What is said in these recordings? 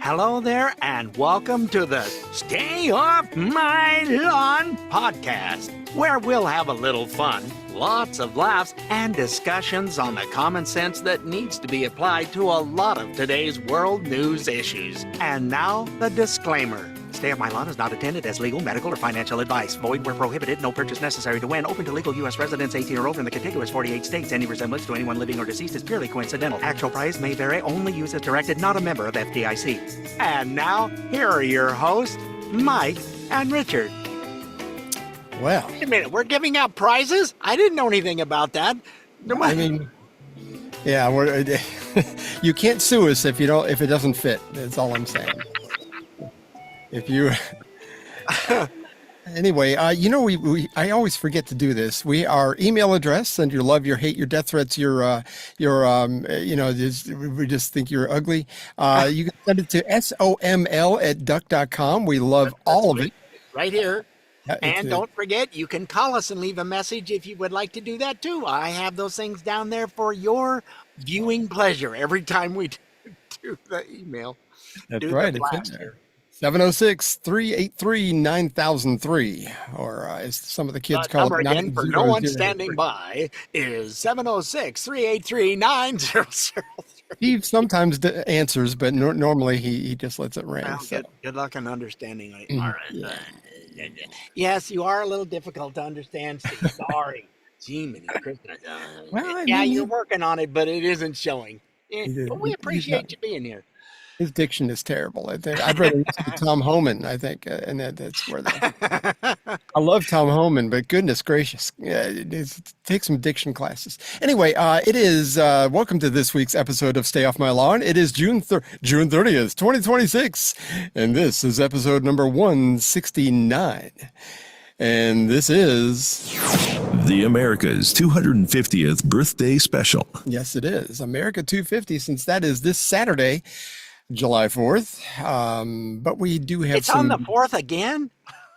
Hello there, and welcome to the Stay Off My Lawn podcast, where we'll have a little fun, lots of laughs, and discussions on the common sense that needs to be applied to a lot of today's world news issues. And now, the disclaimer. Stay Off My Lawn is not intended as legal, medical, or financial advice. Void where prohibited. No purchase necessary to win. Open to legal U.S. residents 18 or older in the contiguous 48 states. Any resemblance to anyone living or deceased is purely coincidental. Actual price may vary. Only use as directed. Not a member of FDIC. And now, here are your hosts, Mike and Richard. Well, Wait a minute. We're giving out prizes? I didn't know anything about that. I mean, yeah, you can't sue us if it doesn't fit. That's all I'm saying. If you, anyway, I always forget to do this. Our email address, and your love, your hate, your death threats, we just think you're ugly. You can send it to soml@duck.com. We love all of it. Right here. And don't forget, you can call us and leave a message if you would like to do that too. I have those things down there for your viewing pleasure every time we do the email. That's right. It's in there. 706-383-9003, or as some of the kids call it. Number again for no one standing by is 706-383-9003. Steve sometimes answers, but normally he just lets it ring. Well, so. Good luck in understanding. All right. Yeah. Yes, you are a little difficult to understand, Steve. Sorry. Gee, Christmas. Well, you're working on it, but it isn't showing. But we appreciate you being here. His diction is terrible. I'd rather listen to Tom Homan, I think, and that's where I love Tom Homan, but goodness gracious, take some diction classes. Anyway, it is welcome to this week's episode of Stay Off My Lawn. It is June 30th, 2026, and this is episode number 169. And this is the America's 250th birthday special. Yes, it is America 250, since that is this Saturday, July 4th, but we do have It's on the 4th again?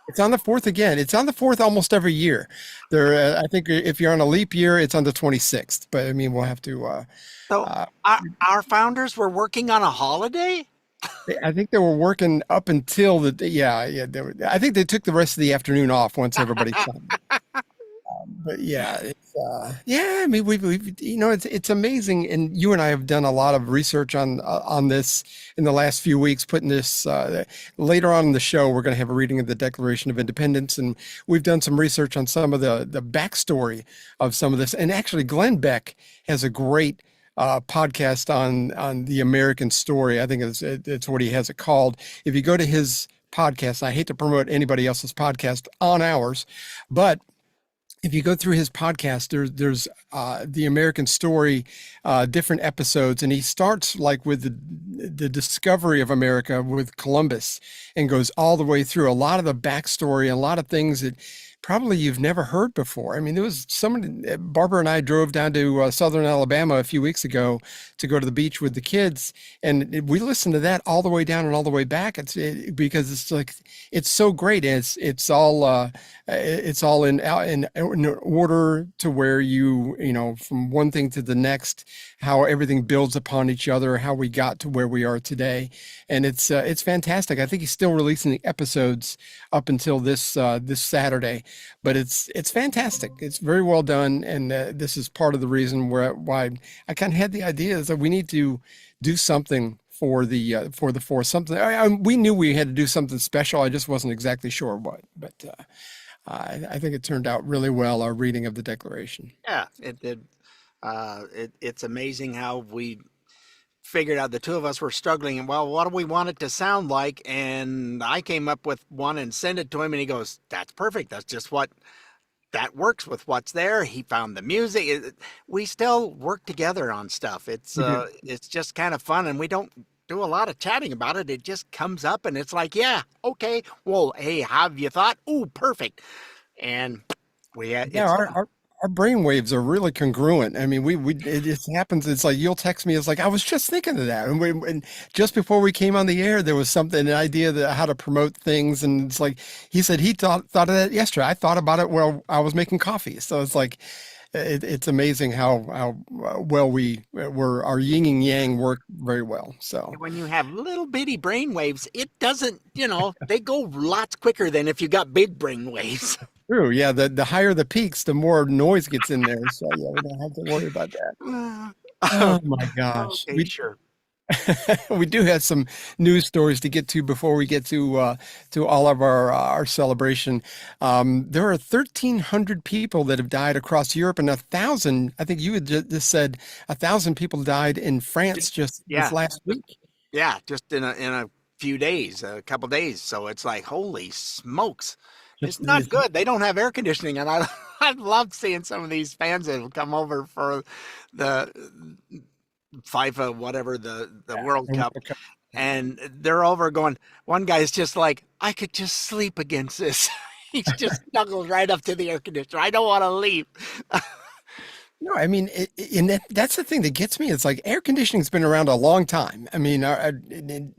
It's on the 4th again. It's on the 4th almost every year. I think if you're on a leap year, it's on the 26th, but I mean, we'll have to... So our founders were working on a holiday? I think they were working up until I think they took the rest of the afternoon off once everybody done. But yeah, I mean, we've it's amazing, and you and I have done a lot of research on this in the last few weeks. Putting this later on in the show, we're going to have a reading of the Declaration of Independence, and we've done some research on some of the backstory of some of this. And actually, Glenn Beck has a great podcast on the American story. I think it's what he has it called. If you go to his podcast, I hate to promote anybody else's podcast on ours, but if you go through his podcast, there's the American story, different episodes, and he starts like with the discovery of America with Columbus, and goes all the way through a lot of the backstory, a lot of things that probably you've never heard before. I mean, there was Barbara and I drove down to southern Alabama a few weeks ago to go to the beach with the kids, and we listened to that all the way down and all the way back. Because it's like, it's so great. It's all in order to where you from one thing to the next, how everything builds upon each other, how we got to where we are today. And it's fantastic. I think he's still releasing the episodes up until this Saturday. But it's fantastic. It's very well done, and this is part of the reason why I kind of had the idea is that we need to do something for the fourth. Something we knew we had to do something special. I just wasn't exactly sure what. But I think it turned out really well. Our reading of the Declaration. Yeah, it did. It's amazing how we figured out, the two of us were struggling, and well, what do we want it to sound like? And I came up with one and sent it to him, and he goes, "That's perfect. That's just that works with what's there." He found the music. We still work together on stuff. It's just kind of fun, and we don't do a lot of chatting about it. It just comes up, and it's like, yeah, okay, well, hey, have you thought? Ooh, perfect. And our brain waves are really congruent. I mean, it just happens. It's like, you'll text me. It's like, I was just thinking of that. And just before we came on the air, there was an idea that how to promote things. And it's like, he said he thought of that yesterday. I thought about it while I was making coffee. So it's like, it's amazing how well we're our yin and yang work very well. So When you have little bitty brain waves, it doesn't, they go lots quicker than if you got big brain waves. true. Yeah, the higher the peaks, the more noise gets in there. So yeah, we don't have to worry about that. Oh my gosh. Okay, sure. We do have some news stories to get to before we get to all of our celebration. There are 1,300 people that have died across Europe, and 1,000. I think you had just said 1,000 people died in France just this Yeah, last week. yeah, just in a few days, a couple days. So it's like, holy smokes. It's Just not good. They don't have air conditioning, and I I love seeing some of these fans that have come over for the FIFA, whatever the World Cup, and they're over going. One guy's just like, I could just sleep against this. He's just snuggled right up to the air conditioner. I don't want to leave. No, I mean, and that's the thing that gets me. It's like air conditioning's been around a long time. I mean, and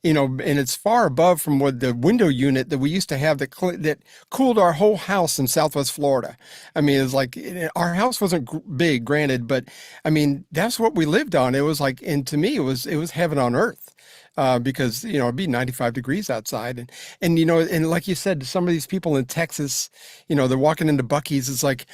it's far above from what the window unit that we used to have that cooled our whole house in Southwest Florida. I mean, it's like our house wasn't big, granted, but I mean, that's what we lived on. It was like, and to me, it was heaven on earth. Because it'd be 95 degrees outside, and like you said, some of these people in Texas, they're walking into Buc-ee's. It's like,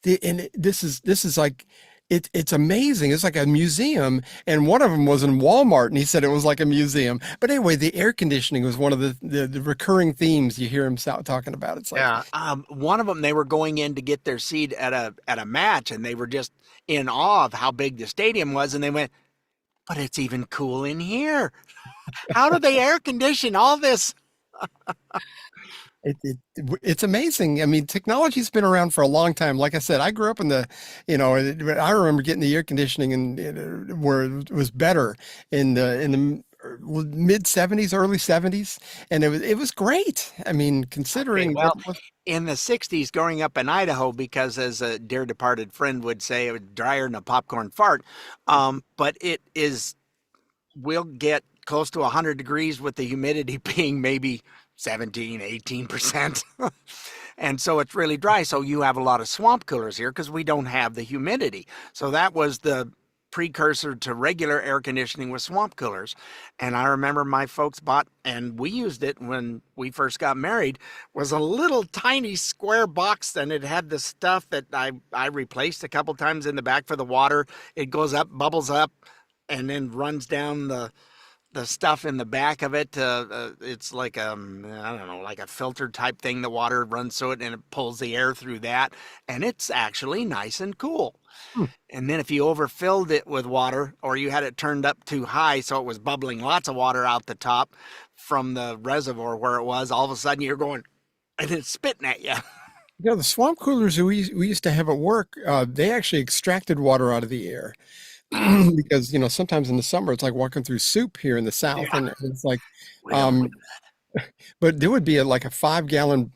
this is like it's amazing. It's like a museum, and one of them was in Walmart, and he said it was like a museum. But anyway, the air conditioning was one of the recurring themes you hear him talking about. It's like, Yeah. One of them, they were going in to get their seat at a match, and they were just in awe of how big the stadium was, and they went, but it's even cool in here. How do they air condition all this? it's amazing. I mean, technology's been around for a long time. Like I said, I grew up I remember getting the air conditioning and where it was better in the mid '70s, early '70s, and it was great. I mean, Okay, considering well, in the 60s, growing up in Idaho, because as a dear departed friend would say, it was drier than a popcorn fart. But we'll get close to 100 degrees with the humidity being maybe 17, 18%. And so it's really dry. So you have a lot of swamp coolers here because we don't have the humidity. So that was the precursor to regular air conditioning with swamp coolers. And I remember my folks bought, and we used it when we first got married, was a little tiny square box, and it had the stuff that I replaced a couple times in the back for the water. It goes up, bubbles up, and then runs down the stuff in the back of it. It's like I don't know, like a filter type thing. The water runs through it and it pulls the air through that, and it's actually nice and cool. Hmm. And then if you overfilled it with water, or you had it turned up too high so it was bubbling lots of water out the top from the reservoir where it was, all of a sudden you're going, and it's spitting at you. the swamp coolers that we used to have at work, they actually extracted water out of the air. Because sometimes in the summer it's like walking through soup here in the South, Yeah, and it's like, we don't um, but there would be like a 5 gallon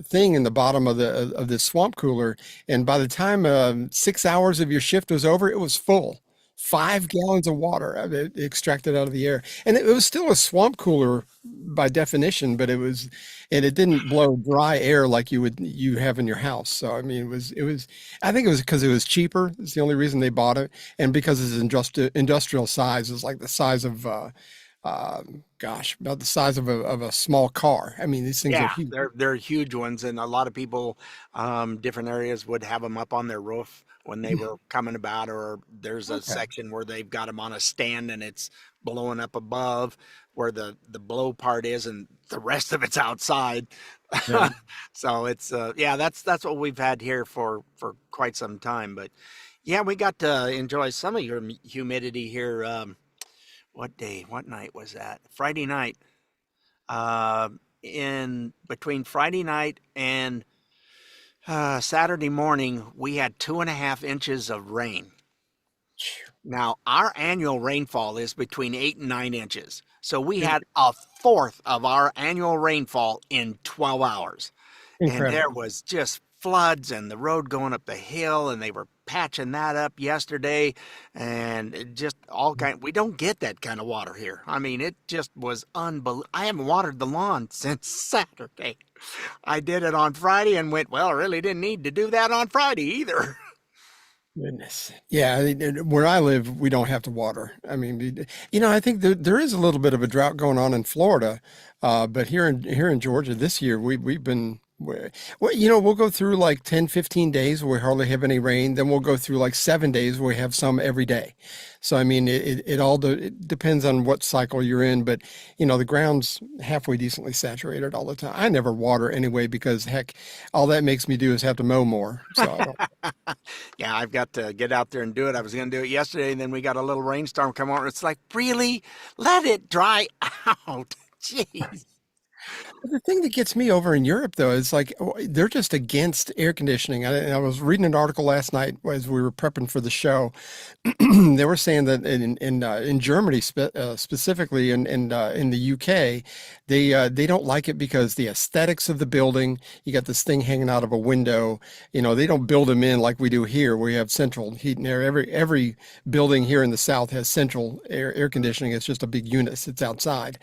thing in the bottom of this swamp cooler, and by the time 6 hours of your shift was over, it was full. 5 gallons of water extracted out of the air, and it was still a swamp cooler by definition, but it didn't blow dry air like you have in your house. So I mean, it was. I think it was because it was cheaper. It's the only reason they bought it, and because it's industrial size. It's like the size of about the size of a small car. I mean, these things are Yeah, huge. they're huge ones, and a lot of people, different areas would have them up on their roof when they were coming about, or there's a Okay. section where they've got them on a stand and it's blowing up above where the blow part is, and the rest of it's outside. Yeah. So it's yeah, that's what we've had here for quite some time. But yeah, we got to enjoy some of your humidity here. What night was that? Friday night. In between Friday night and Saturday morning, we had 2.5 inches of rain. Now, our annual rainfall is between 8 and 9 inches. So we had a fourth of our annual rainfall in 12 hours. And there Incredible. was just floods and the road going up the hill, and they were patching that up yesterday, and it just all kind. We don't get that kind of water here. I mean, it just was unbelievable. I haven't watered the lawn since Saturday. I did it on Friday and went, well, I really didn't need to do that on Friday either. Goodness. Yeah, where I live, we don't have to water. I mean, I think there is a little bit of a drought going on in Florida, but here in Georgia this year, we've been, well, we'll go through like 10, 15 days where we hardly have any rain. Then we'll go through like 7 days where we have some every day. So, I mean, it depends on what cycle you're in, but the ground's halfway decently saturated all the time. I never water anyway because heck, all that makes me do is have to mow more. So I don't. Yeah, I've got to get out there and do it. I was going to do it yesterday, and then we got a little rainstorm come on. It's like, really? Let it dry out. Jeez. The thing that gets me over in Europe, though, is like they're just against air conditioning. I was reading an article last night as we were prepping for the show. They were saying that in Germany specifically and in the UK, they don't like it because the aesthetics of the building. You got this thing hanging out of a window. They don't build them in like we do here. We have central heat and air. Every building here in the South has central air conditioning. It's just a big unit that sits outside.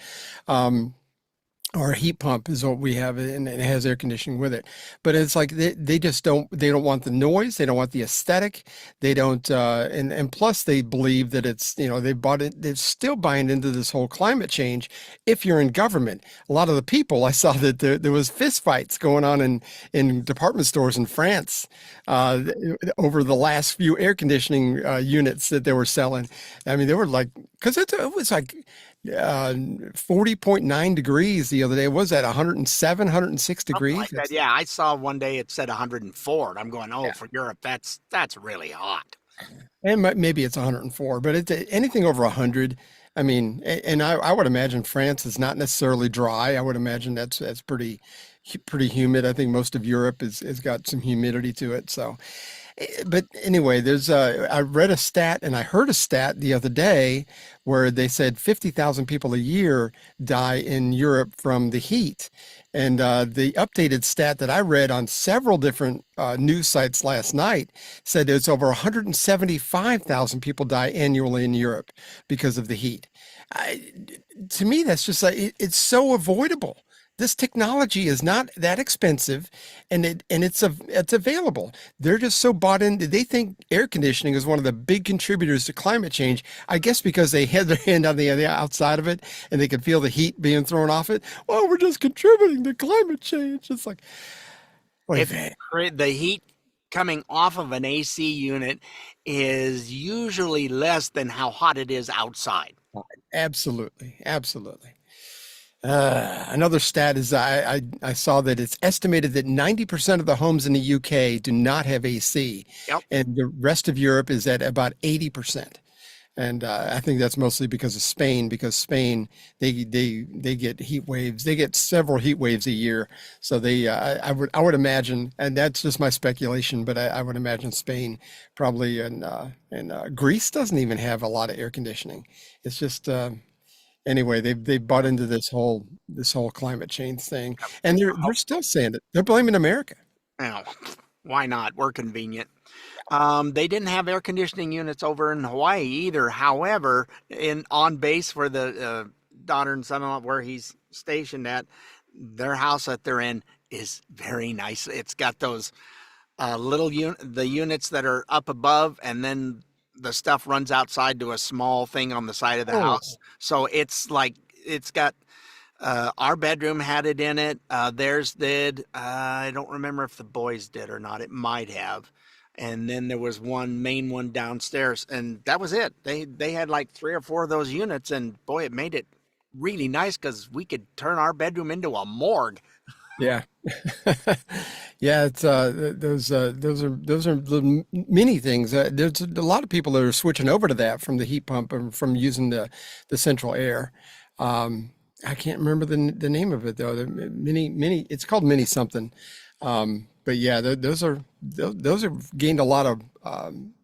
Or a heat pump is what we have, and it has air conditioning with it. But it's like they just don't want the noise, they don't want the aesthetic, they don't, and plus they believe that it's they're still buying into this whole climate change. If you're in government, a lot of the people I saw that there was fist fights going on in department stores in France over the last few air conditioning units that they were selling. I mean, they were like, because it was like 40.9 degrees the other day. Was that 107, 106 Something degrees? like that. Yeah, I saw one day it said 104, and I'm going, oh, Yeah. for Europe, that's really hot. And maybe it's 104, but it's anything over 100. I mean, and I would imagine France is not necessarily dry. I would imagine that's pretty humid. I think most of Europe has got some humidity to it. So, but anyway, I read a stat and I heard a stat the other day where they said 50,000 people a year die in Europe from the heat. And the updated stat that I read on several different news sites last night said it's over 175,000 people die annually in Europe because of the heat. To me, that's just like it's so avoidable. This technology is not that expensive, and it's available. They're just so bought in. They think air conditioning is one of the big contributors to climate change. I guess because they had their hand on the outside of it and they could feel the heat being thrown off it. Well, we're just contributing to climate change. It's like, If the heat coming off of an AC unit is usually less than how hot it is outside. absolutely, absolutely. Another stat is I saw that it's estimated that 90% of the homes in the UK do not have AC, Yep. and the rest of Europe is at about 80%. And I think that's mostly because of Spain, because Spain they get heat waves. They get several heat waves a year. So I would imagine, and that's just my speculation, but I would imagine Spain probably and Greece doesn't even have a lot of air conditioning. It's just anyway, they've bought into this whole climate change thing, and they're still saying it. They're blaming America. Now, why not? We're convenient. They didn't have air conditioning units over in Hawaii either. However, on base where the daughter and son-in-law where he's stationed at, their house that they're in is very nice. It's got those the units that are up above, and then the stuff runs outside to a small thing on the side of the Oh, house. So it's like it's got our bedroom had it in it. Theirs did. I don't remember if the boys did or not. It might have. And then there was one main one downstairs, and that was it. They had like 3 or 4 of those units, and boy, it made it really nice because we could turn our bedroom into a morgue. yeah. Yeah, it's those are the many things. There's a lot of people that are switching over to that from the heat pump and from using the central air. I can't remember the name of it though. The mini. It's called mini something. But yeah, those have gained a lot of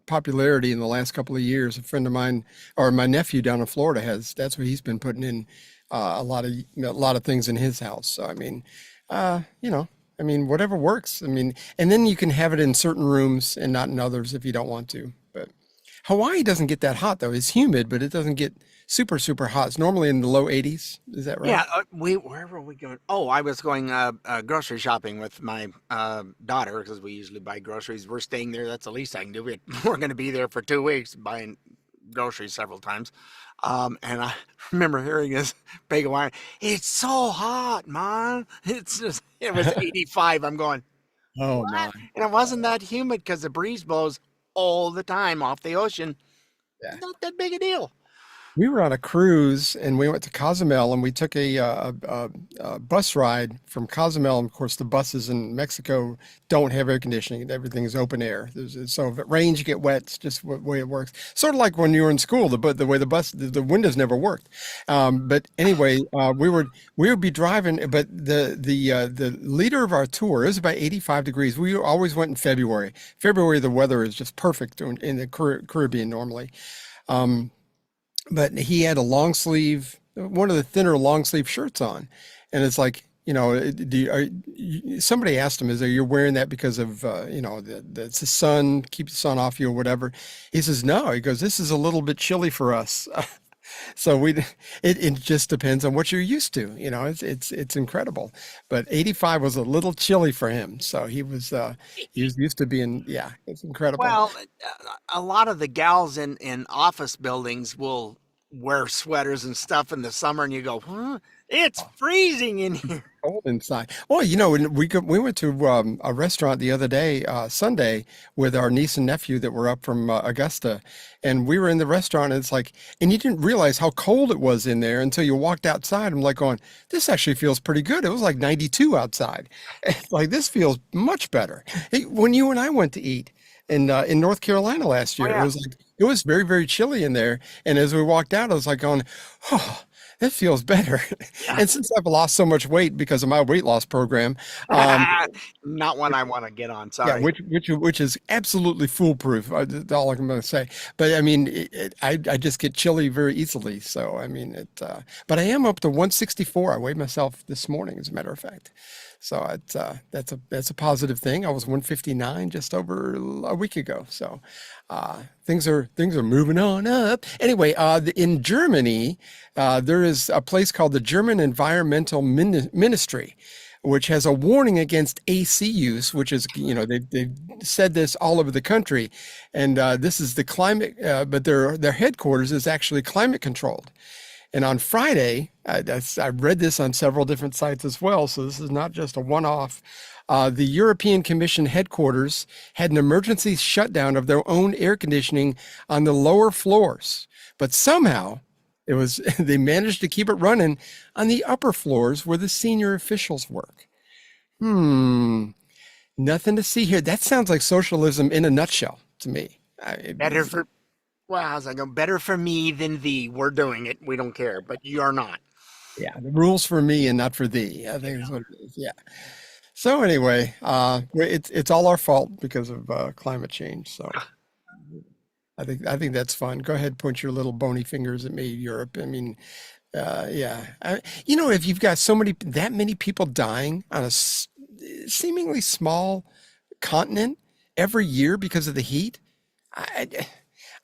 popularity in the last couple of years. A friend of mine, or my nephew down in Florida, that's what he's been putting in a lot of things in his house. So I mean, whatever works. I mean, and then you can have it in certain rooms and not in others if you don't want to. But Hawaii doesn't get that hot though. It's humid, but it doesn't get super hot. It's normally in the low 80s. Is that right? Yeah, where were we going? Oh, I was going grocery shopping with my daughter because we usually buy groceries. We're staying there. That's the least I can do. We're going to be there for 2 weeks buying groceries several times. And I remember hearing this big whine. It's so hot, Mom. It was 85. I'm going, Oh my. what? And it wasn't that humid because the breeze blows all the time off the ocean. Yeah. Not that big a deal. We were on a cruise and we went to Cozumel and we took a bus ride from Cozumel. And of course, the buses in Mexico don't have air conditioning. Everything's open air. So if it rains, you get wet. It's just the way it works. Sort of like when you were in school, the way the windows never worked. But anyway, we would be driving, but the leader of our tour, it was about 85 degrees. We always went in February. February, the weather is just perfect in the Caribbean normally. But he had a long sleeve, one of the thinner long sleeve shirts on. And it's like, somebody asked him, you're wearing that because of, it's the sun, keep the sun off you or whatever. He says, no, he goes, this is a little bit chilly for us. So it just depends on what you're used to. It's incredible. But 85 was a little chilly for him. So he was used to being, yeah, it's incredible. Well, a lot of the gals in office buildings will wear sweaters and stuff in the summer, and you go, huh? It's freezing in here. Cold inside. Well, we went to a restaurant the other day, Sunday, with our niece and nephew that were up from Augusta, and we were in the restaurant, and it's like, and you didn't realize how cold it was in there until you walked outside. I'm like going, this actually feels pretty good. It was like 92 outside. It's like, this feels much better. When you and I went to eat in North Carolina last year, yeah. It was very, very chilly in there, and as we walked out, I was like going, oh, that feels better. Yeah. And since I've lost so much weight because of my weight loss program, not one I want to get on. Sorry. Yeah, which is absolutely foolproof. That's all I'm going to say. But I mean, I just get chilly very easily. So I mean, but I am up to 164. I weighed myself this morning, as a matter of fact. So that's a positive thing. I was 159 just over a week ago. So things are moving on up. Anyway, in Germany, there is a place called the German Environmental Ministry, which has a warning against AC use, which is, they've said this all over the country. And this is the climate, but their headquarters is actually climate controlled. And on Friday, I read this on several different sites as well, so this is not just a one-off. The European Commission headquarters had an emergency shutdown of their own air conditioning on the lower floors, but somehow they managed to keep it running on the upper floors where the senior officials work. Nothing to see here. That sounds like socialism in a nutshell to me. How's that go? Better for me than thee. We're doing it. We don't care, but you're not. Yeah, the rules for me and not for thee. I think is what it is. Yeah. So anyway, it's all our fault because of climate change. So I think that's fun. Go ahead, point your little bony fingers at me, Europe. I mean, yeah. If you've got that many people dying on a seemingly small continent every year because of the heat, I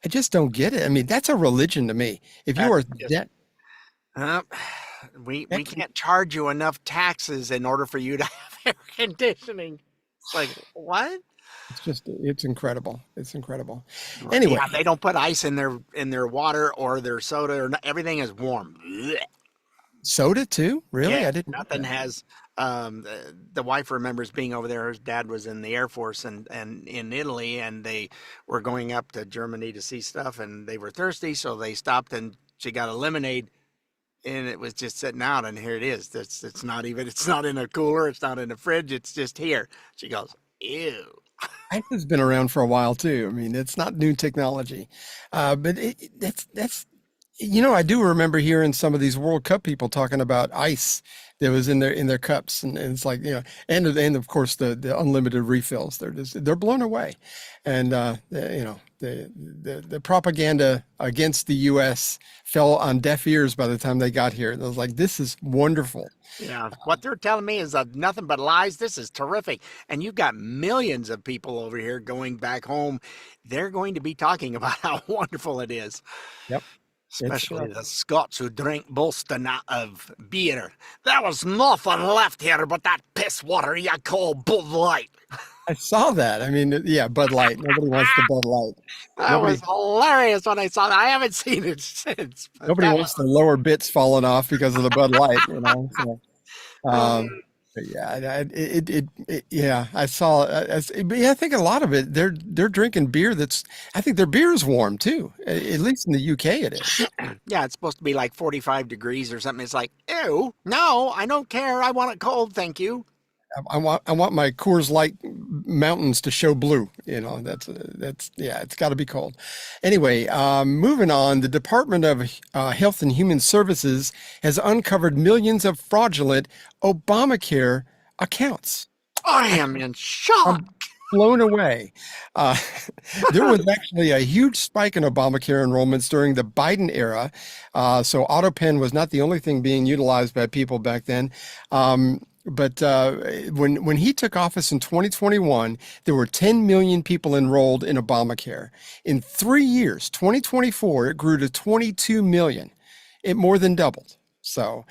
just don't get it. I mean, that's a religion to me. If you are that, we can't charge you enough taxes in order for you to have air conditioning. It's like, what? It's incredible. It's incredible. Anyway, yeah, they don't put ice in their water or their soda, or everything is warm. Blech. Soda too? Really? Yeah, I didn't. Nothing has. The wife remembers being over there. Her dad was in the Air Force and in Italy, and they were going up to Germany to see stuff, and they were thirsty, so they stopped, and she got a lemonade, and it was just sitting out, and here it is. It's not in a cooler, it's not in a fridge, it's just here. She goes, ew. Ice has been around for a while too. I mean, it's not new technology, but that's. I do remember hearing some of these World Cup people talking about ice that was in their cups, and it's like, and of course the unlimited refills. They're blown away, and the propaganda against the U.S. fell on deaf ears by the time they got here. And I was like, this is wonderful. Yeah, what they're telling me is nothing but lies. This is terrific, and you've got millions of people over here going back home. They're going to be talking about how wonderful it is. Yep. It's Especially the Scots who drink boasting of beer. There was nothing left here but that piss water you call Bud Light. I saw that. I mean, yeah, Bud Light. Nobody wants the Bud Light. That Nobody was hilarious when I saw that. I haven't seen it since, but nobody that wants the lower bits falling off because of the Bud Light, you know. So, was. but yeah, yeah, I saw. But yeah, I think a lot of it, they're drinking beer that's. I think their beer is warm too. At least in the UK, it is. Yeah, it's supposed to be like 45 degrees or something. It's like, ew, no, I don't care. I want it cold, thank you. I want my Coors Light mountains to show blue. You know, that's yeah, it's got to be cold. Anyway, moving on, the Department of Health and Human Services has uncovered millions of fraudulent Obamacare accounts. I am in shock. I'm blown away. Uh, there was actually a huge spike in Obamacare enrollments during the Biden era. So AutoPen was not the only thing being utilized by people back then. But when he took office in 2021, there were 10 million people enrolled in Obamacare. In 3 years, 2024, it grew to 22 million. It more than doubled. So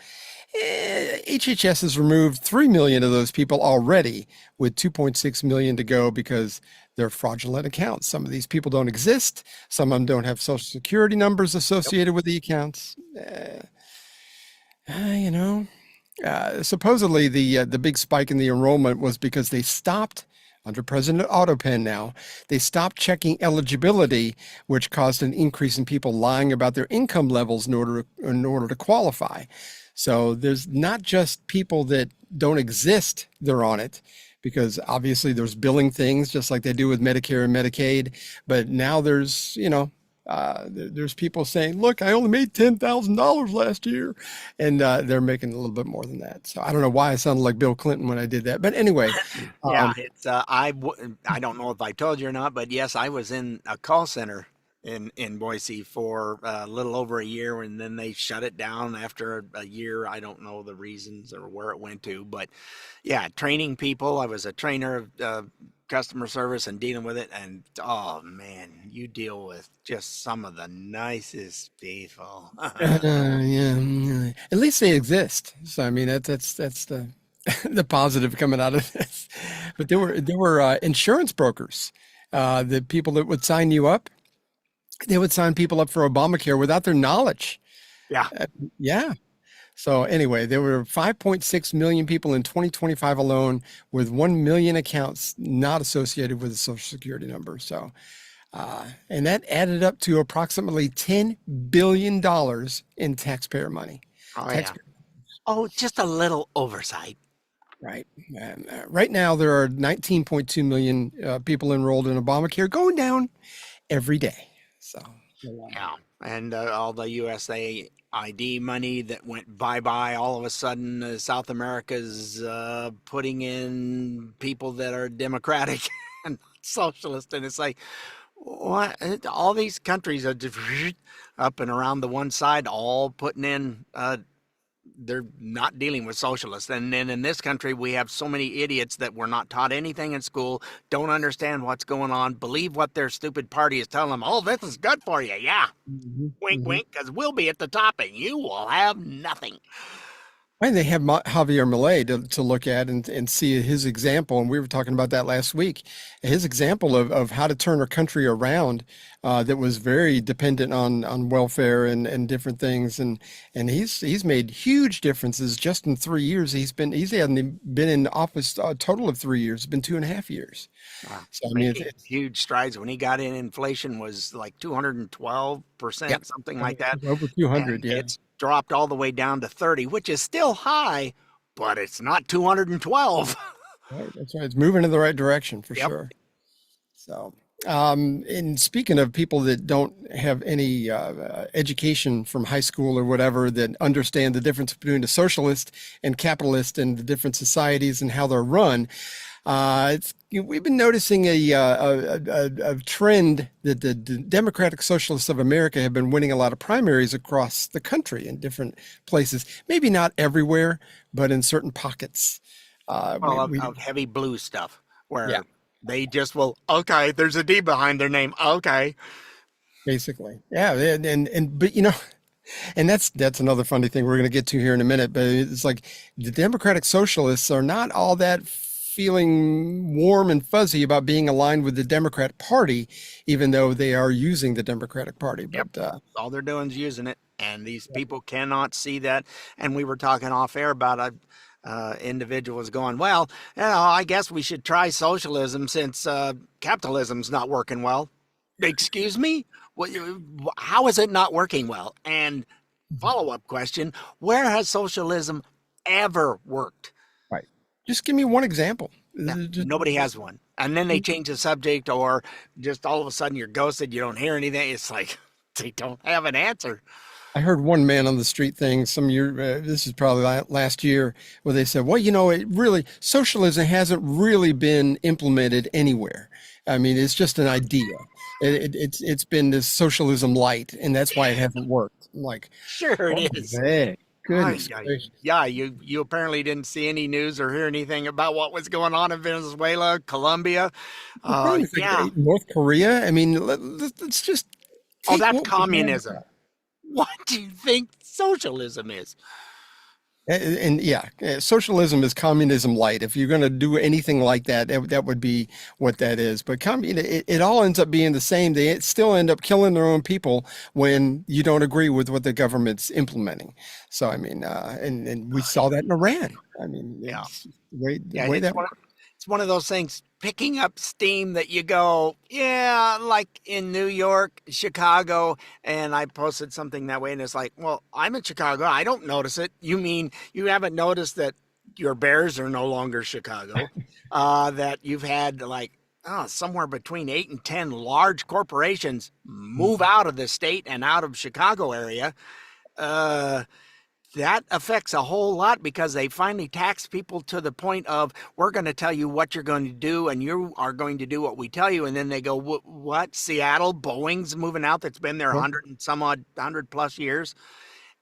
HHS has removed 3 million of those people already, with 2.6 million to go because they're fraudulent accounts. Some of these people don't exist. Some of them don't have social security numbers associated with the accounts. You know. Supposedly, the big spike in the enrollment was because they stopped, under President AutoPen now, they stopped checking eligibility, which caused an increase in people lying about their income levels in order to qualify. So there's not just people that don't exist, they're on it, because obviously there's billing things just like they do with Medicare and Medicaid. But now there's, there's people saying, look, I only made $10,000 last year, and they're making a little bit more than that. So I don't know why I sounded like Bill Clinton when I did that. But anyway. Yeah, it's I don't know if I told you or not, but yes, I was in a call center in Boise for a little over a year, and then they shut it down after a year. I don't know the reasons or where it went to, but yeah, training people. I was a trainer of customer service and dealing with it, and oh man, you deal with just some of the nicest people. Yeah. At least they exist. So I mean, that's the the positive coming out of this. But there were insurance brokers, the people that would sign you up. They would sign people up for Obamacare without their knowledge. Yeah. Yeah. So anyway, there were 5.6 million people in 2025 alone, with 1 million accounts not associated with a social security number. So, and that added up to approximately $10 billion in taxpayer money. Oh, yeah. Oh, just a little oversight. Right. Right now, there are 19.2 million people enrolled in Obamacare, going down every day. So, yeah. And all the USA ID money that went bye-bye, all of a sudden South America's putting in people that are democratic and socialist. And it's like, what? All these countries are just up and around the one side, all putting in they're not dealing with socialists. And then in this country, we have so many idiots that were not taught anything in school, don't understand what's going on, believe what their stupid party is telling them. Oh, this is good for you. Yeah. Wink, wink, because we'll be at the top and you will have nothing. And they have Javier Milei to look at and see his example. And we were talking about that last week. His example of how to turn our country around that was very dependent on welfare and different things. And he's made huge differences just in 3 years. He hasn't been in office a total of 3 years. It's been 2.5 years. Wow. So I mean, it's huge strides. When he got in, inflation was like 212%, something like that. Over 200, and yeah. It's dropped all the way down to 30, which is still high, but it's not 212. Right, that's right. It's moving in the right direction for sure. So, and speaking of people that don't have any education from high school or whatever, that understand the difference between a socialist and capitalist and the different societies and how they're run, we've been noticing a trend that the Democratic Socialists of America have been winning a lot of primaries across the country in different places. Maybe not everywhere, but in certain pockets. Of heavy blue stuff where they just will, okay, there's a D behind their name. Okay. basically. Yeah, but and that's another funny thing we're going to get to here in a minute. But it's like the Democratic Socialists are not all that feeling warm and fuzzy about being aligned with the Democrat Party, even though they are using the Democratic Party. Yep. But All they're doing is using it, and these people cannot see that. And we were talking off air about a individual was going, well, I guess we should try socialism since capitalism's not working well. Excuse me? How is it not working well? And follow-up question, where has socialism ever worked? right, just give me one example. Nobody has one. And then they change the subject, or just all of a sudden you're ghosted, you don't hear anything. It's like they don't have an answer. I heard one man on the street thing some year, this is probably last year, where they said, well, socialism hasn't really been implemented anywhere. I mean, it's just an idea. It's been this socialism light, and that's why it hasn't worked. I'm like, sure it is. Hey, goodness gracious. Yeah, you apparently didn't see any news or hear anything about what was going on in Venezuela, Colombia. Yeah. North Korea. I mean, let's just. Oh, that's communism. What do you think socialism is? And socialism is communism light. If you're going to do anything like that, that would be what that is. But it all ends up being the same. They still end up killing their own people when you don't agree with what the government's implementing. So, I mean, and we saw that in Iran. I mean, it's one of those things picking up steam that you go, yeah, like in New York, Chicago, and I posted something that way, and it's like, well, I'm in Chicago. I don't notice it. You mean you haven't noticed that your Bears are no longer Chicago, that you've had somewhere between 8 and 10 large corporations move out of the state and out of Chicago area. That affects a whole lot because they finally tax people to the point of, we're going to tell you what you're going to do and you are going to do what we tell you. And then they go, what? Seattle, Boeing's moving out that's been there 100 plus years.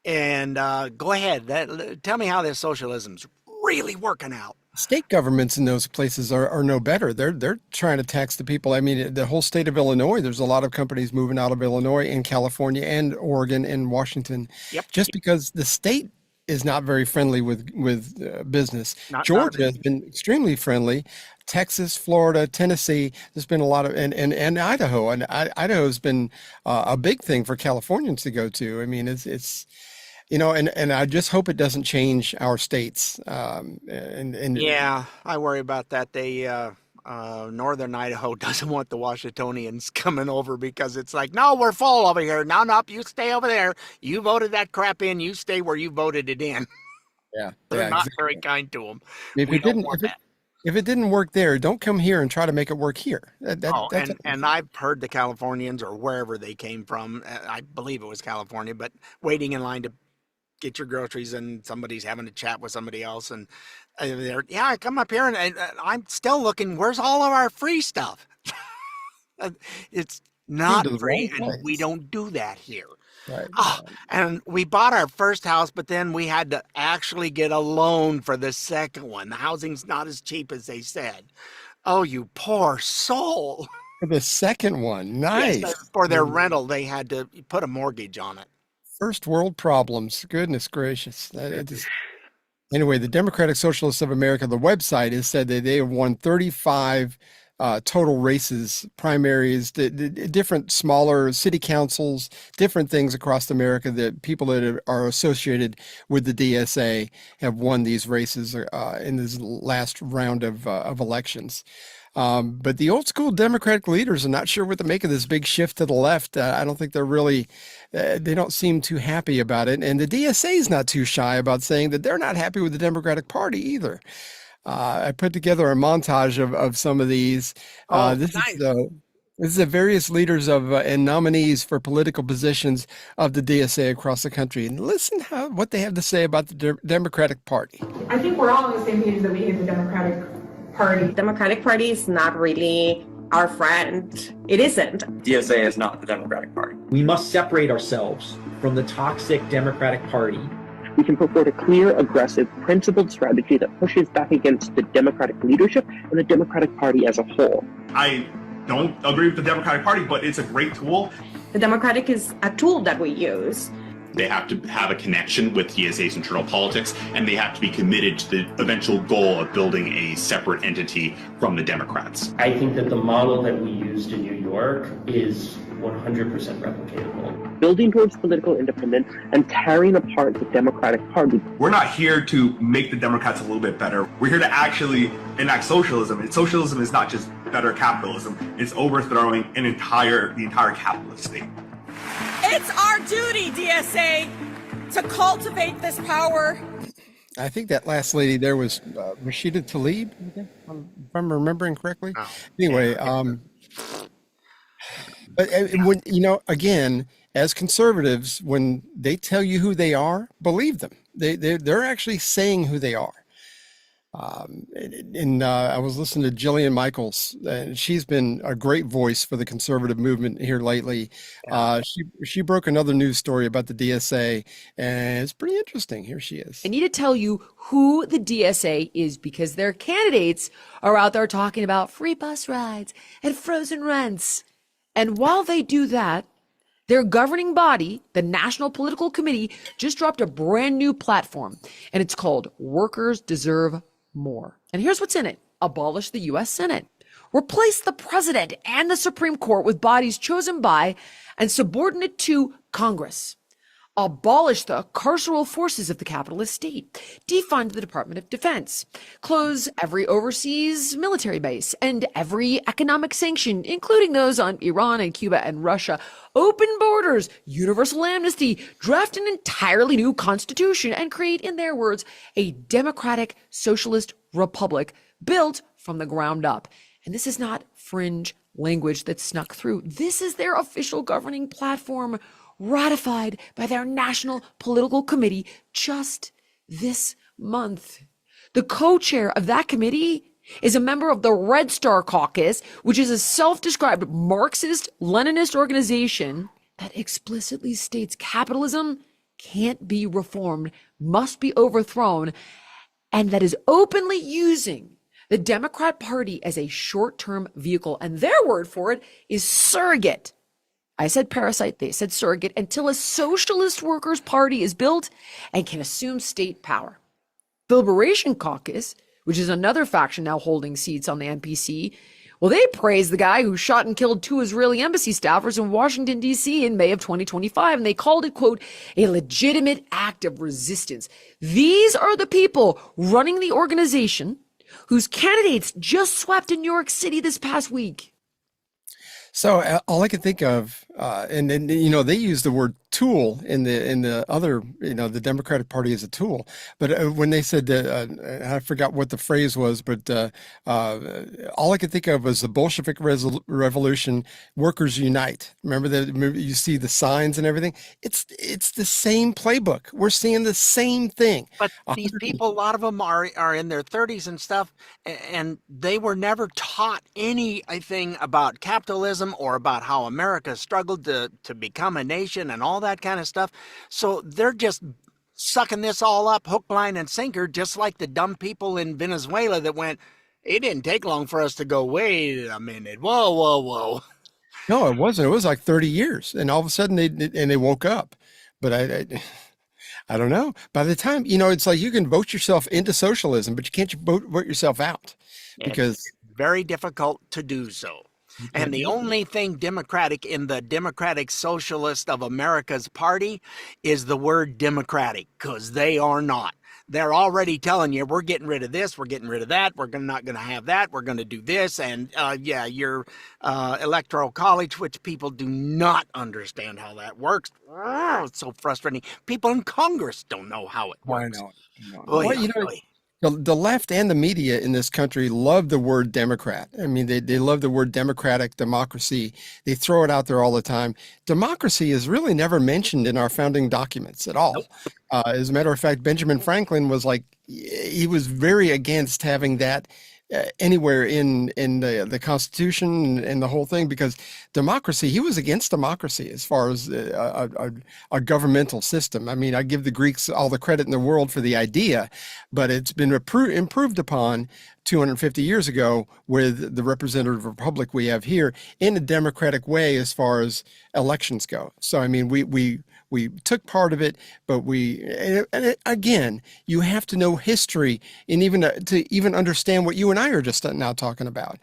And go ahead. Tell me how this socialism's really working out. State governments in those places are no better. They're trying to tax the people. I mean, the whole state of Illinois, there's a lot of companies moving out of Illinois and California and Oregon and Washington, just because the state is not very friendly with business. Georgia has been extremely friendly. Texas, Florida, Tennessee, there's been a lot of, and Idaho. And Idaho's been a big thing for Californians to go to. I mean, it's and I just hope it doesn't change our states. Yeah, I worry about that. They Northern Idaho doesn't want the Washingtonians coming over because it's like, no, we're full over here. No, you stay over there. You voted that crap in. You stay where you voted it in. Yeah, they're not very kind to them. If it didn't work there, don't come here and try to make it work here. And I've heard the Californians or wherever they came from, I believe it was California, but waiting in line to get your groceries and somebody's having a chat with somebody else and they're, I come up here and I'm still looking, where's all of our free stuff? It's not free and we don't do that here. Right. And we bought our first house, but then we had to actually get a loan for the second one. The housing's not as cheap as they said. Oh, you poor soul. For the second one. Nice. Yes, for their rental, they had to put a mortgage on it. First world problems. Goodness gracious. Anyway, the Democratic Socialists of America, the website has said that they have won 35 total races, primaries, different smaller city councils, different things across America that people that are associated with the DSA have won these races in this last round of elections. But the old school Democratic leaders are not sure what to make of this big shift to the left. I don't think they're really, they don't seem too happy about it. And the DSA is not too shy about saying that they're not happy with the Democratic Party either. I put together a montage of some of these. This is the various leaders and nominees for political positions of the DSA across the country. And listen what they have to say about the Democratic Party. I think we're all on the same page that we hate the Democratic Party. The Democratic Party is not really our friend. It isn't. DSA is not the Democratic Party. We must separate ourselves from the toxic Democratic Party. We can put forward a clear, aggressive, principled strategy that pushes back against the Democratic leadership and the Democratic Party as a whole. I don't agree with the Democratic Party, but it's a great tool. The Democratic is a tool that we use. They have to have a connection with DSA's internal politics, and they have to be committed to the eventual goal of building a separate entity from the Democrats. I think that the model that we used in New York is 100% replicatable. Building towards political independence and tearing apart the Democratic Party. We're not here to make the Democrats a little bit better. We're here to actually enact socialism. And socialism is not just better capitalism. It's overthrowing the entire capitalist state. It's our duty, DSA, to cultivate this power. I think that last lady there was Rashida Tlaib, if I'm remembering correctly. Oh. Anyway, but when, again, as conservatives, when they tell you who they are, believe them. They're actually saying who they are. I was listening to Jillian Michaels, and she's been a great voice for the conservative movement here lately. She broke another news story about the DSA, and it's pretty interesting. Here she is. I need to tell you who the DSA is because their candidates are out there talking about free bus rides and frozen rents. And while they do that, their governing body, the National Political Committee, just dropped a brand new platform, and it's called Workers Deserve More. And here's what's in it. Abolish the U.S. Senate. Replace the president and the Supreme Court with bodies chosen by and subordinate to Congress. Abolish the carceral forces of the capitalist state. Defund the Department of Defense. Close every overseas military base and every economic sanction, including those on Iran and Cuba and Russia. Open borders, universal amnesty, draft an entirely new constitution, and create, in their words, a democratic socialist republic built from the ground up. And this is not fringe language that snuck through. This is their official governing platform, ratified by their National Political Committee just this month. The co-chair of that committee is a member of the Red Star Caucus, which is a self-described Marxist-Leninist organization that explicitly states capitalism can't be reformed, must be overthrown, and that is openly using the Democrat Party as a short-term vehicle. And their word for it is surrogate. I said parasite, they said surrogate, until a socialist workers' party is built and can assume state power. The Liberation Caucus, which is another faction now holding seats on the NPC, well, they praised the guy who shot and killed 2 Israeli embassy staffers in Washington, D.C. in May of 2025, and they called it, quote, a legitimate act of resistance. These are the people running the organization whose candidates just swept in New York City this past week. So all I could think of, and then they use the word tool in the other, the Democratic Party as a tool. But when they said that, I forgot what the phrase was, but all I could think of was the Bolshevik Revolution. Workers unite. Remember you see the signs and everything. It's the same playbook. We're seeing the same thing. But these people, a lot of them are in their 30s and stuff, and they were never taught anything about capitalism or about how America struggled to become a nation and all that kind of stuff. So they're just sucking this all up hook, line, and sinker, just like the dumb people in Venezuela that went, it didn't take long for us to go, wait a minute, whoa. No, it wasn't. It was like 30 years. And all of a sudden they woke up. But I don't know. By the time, it's like you can vote yourself into socialism, but you can't vote yourself out because it's very difficult to do so. And the only thing democratic in the Democratic Socialist of America's party is the word democratic, because they are not. They're already telling you, we're getting rid of this, we're getting rid of that, we're not going to have that, we're going to do this, and your electoral college, which people do not understand how that works. Oh, it's so frustrating. People in Congress don't know how it works. I know. The left and the media in this country love the word Democrat. I mean, they love the word democratic, democracy. They throw it out there all the time. Democracy is really never mentioned in our founding documents at all. Nope. As a matter of fact, Benjamin Franklin was he was very against having that anywhere in the Constitution and the whole thing, because democracy, he was against democracy as far as a governmental system. I mean, I give the Greeks all the credit in the world for the idea, but it's been improved upon 250 years ago with the representative republic we have here in a democratic way as far as elections go. So, I mean, we took part of it, but again, you have to know history and to even understand what you and I are just now talking about.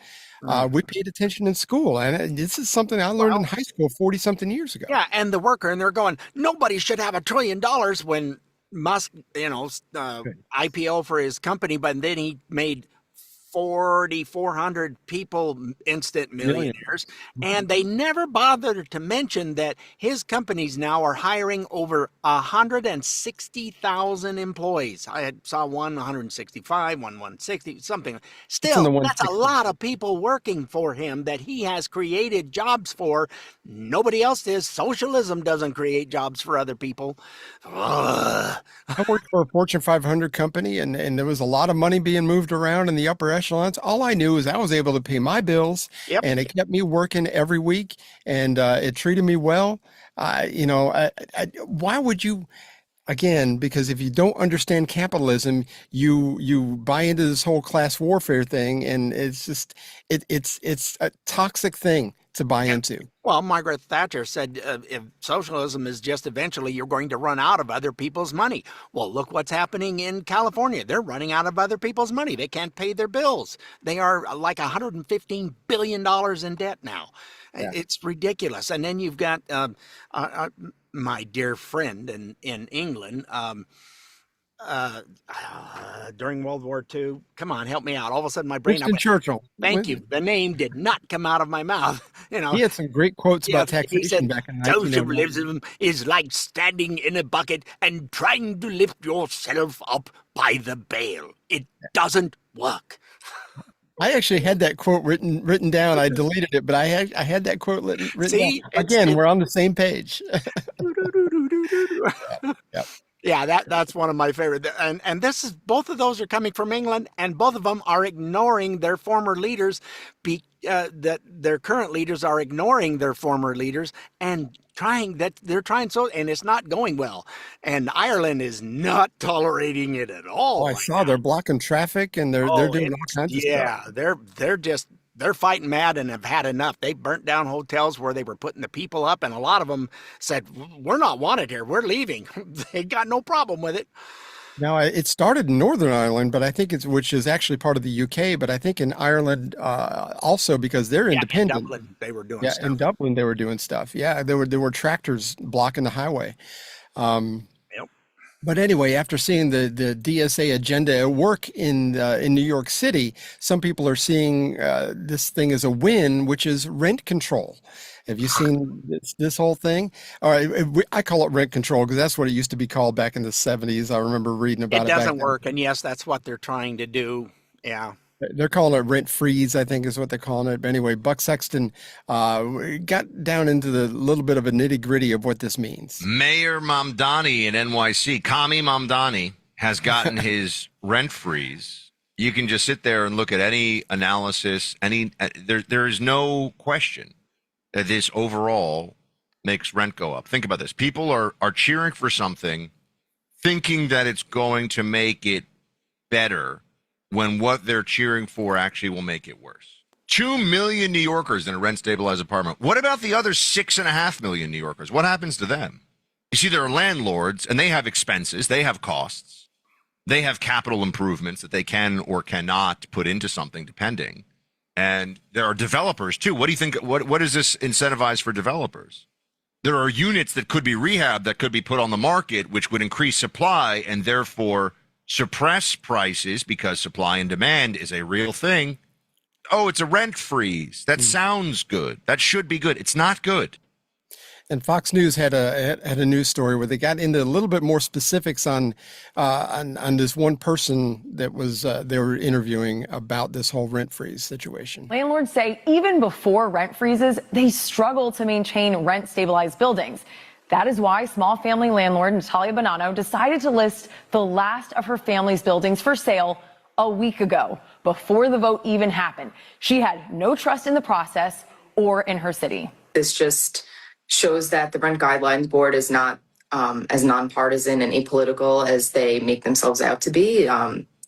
We paid attention in school, and this is something I learned in high school 40 something years ago. Yeah, and the worker, and they're going, nobody should have $1 trillion when Musk, IPO for his company, but then he made 4,400 people instant millionaires, and they never bothered to mention that his companies now are hiring over 160,000 employees. I saw 165, 160, something. Still, that's a lot of people working for him that he has created jobs for. Nobody else is. Socialism doesn't create jobs for other people. I worked for a Fortune 500 company, and there was a lot of money being moved around in the upper echelons. All I knew is I was able to pay my bills, and it kept me working every week, and it treated me well. Why would you? Again, because if you don't understand capitalism, you buy into this whole class warfare thing, and it's just it's a toxic thing to buy into. Well, Margaret Thatcher said if socialism is just eventually you're going to run out of other people's money. Well, look what's happening in California. They're running out of other people's money. They can't pay their bills. They are like $115 billion in debt now. Yeah. It's ridiculous. And then you've got my dear friend in England, during World War II. Come on, help me out. All of a sudden, my brain. Winston Churchill. Thank you. The name did not come out of my mouth. He had some great quotes about taxation back in 1901. Socialism is like standing in a bucket and trying to lift yourself up by the bail. It doesn't work. I actually had that quote written down. I deleted it, but I had that quote written down. Again, we're on the same page. Yep. Yeah, that's one of my favorite. And this is, both of those are coming from England, and both of them are ignoring their former leaders. That their current leaders are ignoring their former leaders and they're trying so, and it's not going well. And Ireland is not tolerating it at all. Oh, I saw they're blocking traffic, and they're doing all kinds of stuff. Yeah, they're fighting mad and have had enough. They burnt down hotels where they were putting the people up, and a lot of them said, we're not wanted here. We're leaving. They got no problem with it. Now, it started in Northern Ireland, but I think which is actually part of the UK, but I think in Ireland also, because they're independent. In Dublin, they were doing stuff. In Dublin, they were doing stuff. Yeah, there were tractors blocking the highway. But anyway, after seeing the DSA agenda at work in New York City, some people are seeing this thing as a win, which is rent control. Have you seen this whole thing? All right, I call it rent control because that's what it used to be called back in the 70s. I remember reading about it. It doesn't work, and yes, that's what they're trying to do. Yeah. They're calling it rent freeze, I think is what they're calling it. But anyway, Buck Sexton got down into the little bit of a nitty gritty of what this means. Mayor Mamdani in NYC, Kami Mamdani, has gotten his rent freeze. You can just sit there and look at any analysis. There is no question that this overall makes rent go up. Think about this. People are cheering for something, thinking that it's going to make it better, when what they're cheering for actually will make it worse. 2 million New Yorkers in a rent-stabilized apartment. What about the other 6.5 million New Yorkers? What happens to them? You see, there are landlords, and they have expenses. They have costs. They have capital improvements that they can or cannot put into something, depending. And there are developers, too. What do you think? What does this incentivize for developers? There are units that could be rehabbed, that could be put on the market, which would increase supply and therefore suppress prices because supply and demand is a real thing. Oh, it's a rent freeze. That sounds good. That should be good. It's not good. And Fox News had a news story where they got into a little bit more specifics on this one person that was they were interviewing about this whole rent freeze situation. Landlords say even before rent freezes, they struggle to maintain rent stabilized buildings. That is why small family landlord Natalia Bonanno decided to list the last of her family's buildings for sale a week ago, before the vote even happened. She had no trust in the process or in her city. This just shows that the Rent Guidelines Board is not as nonpartisan and apolitical as they make themselves out to be.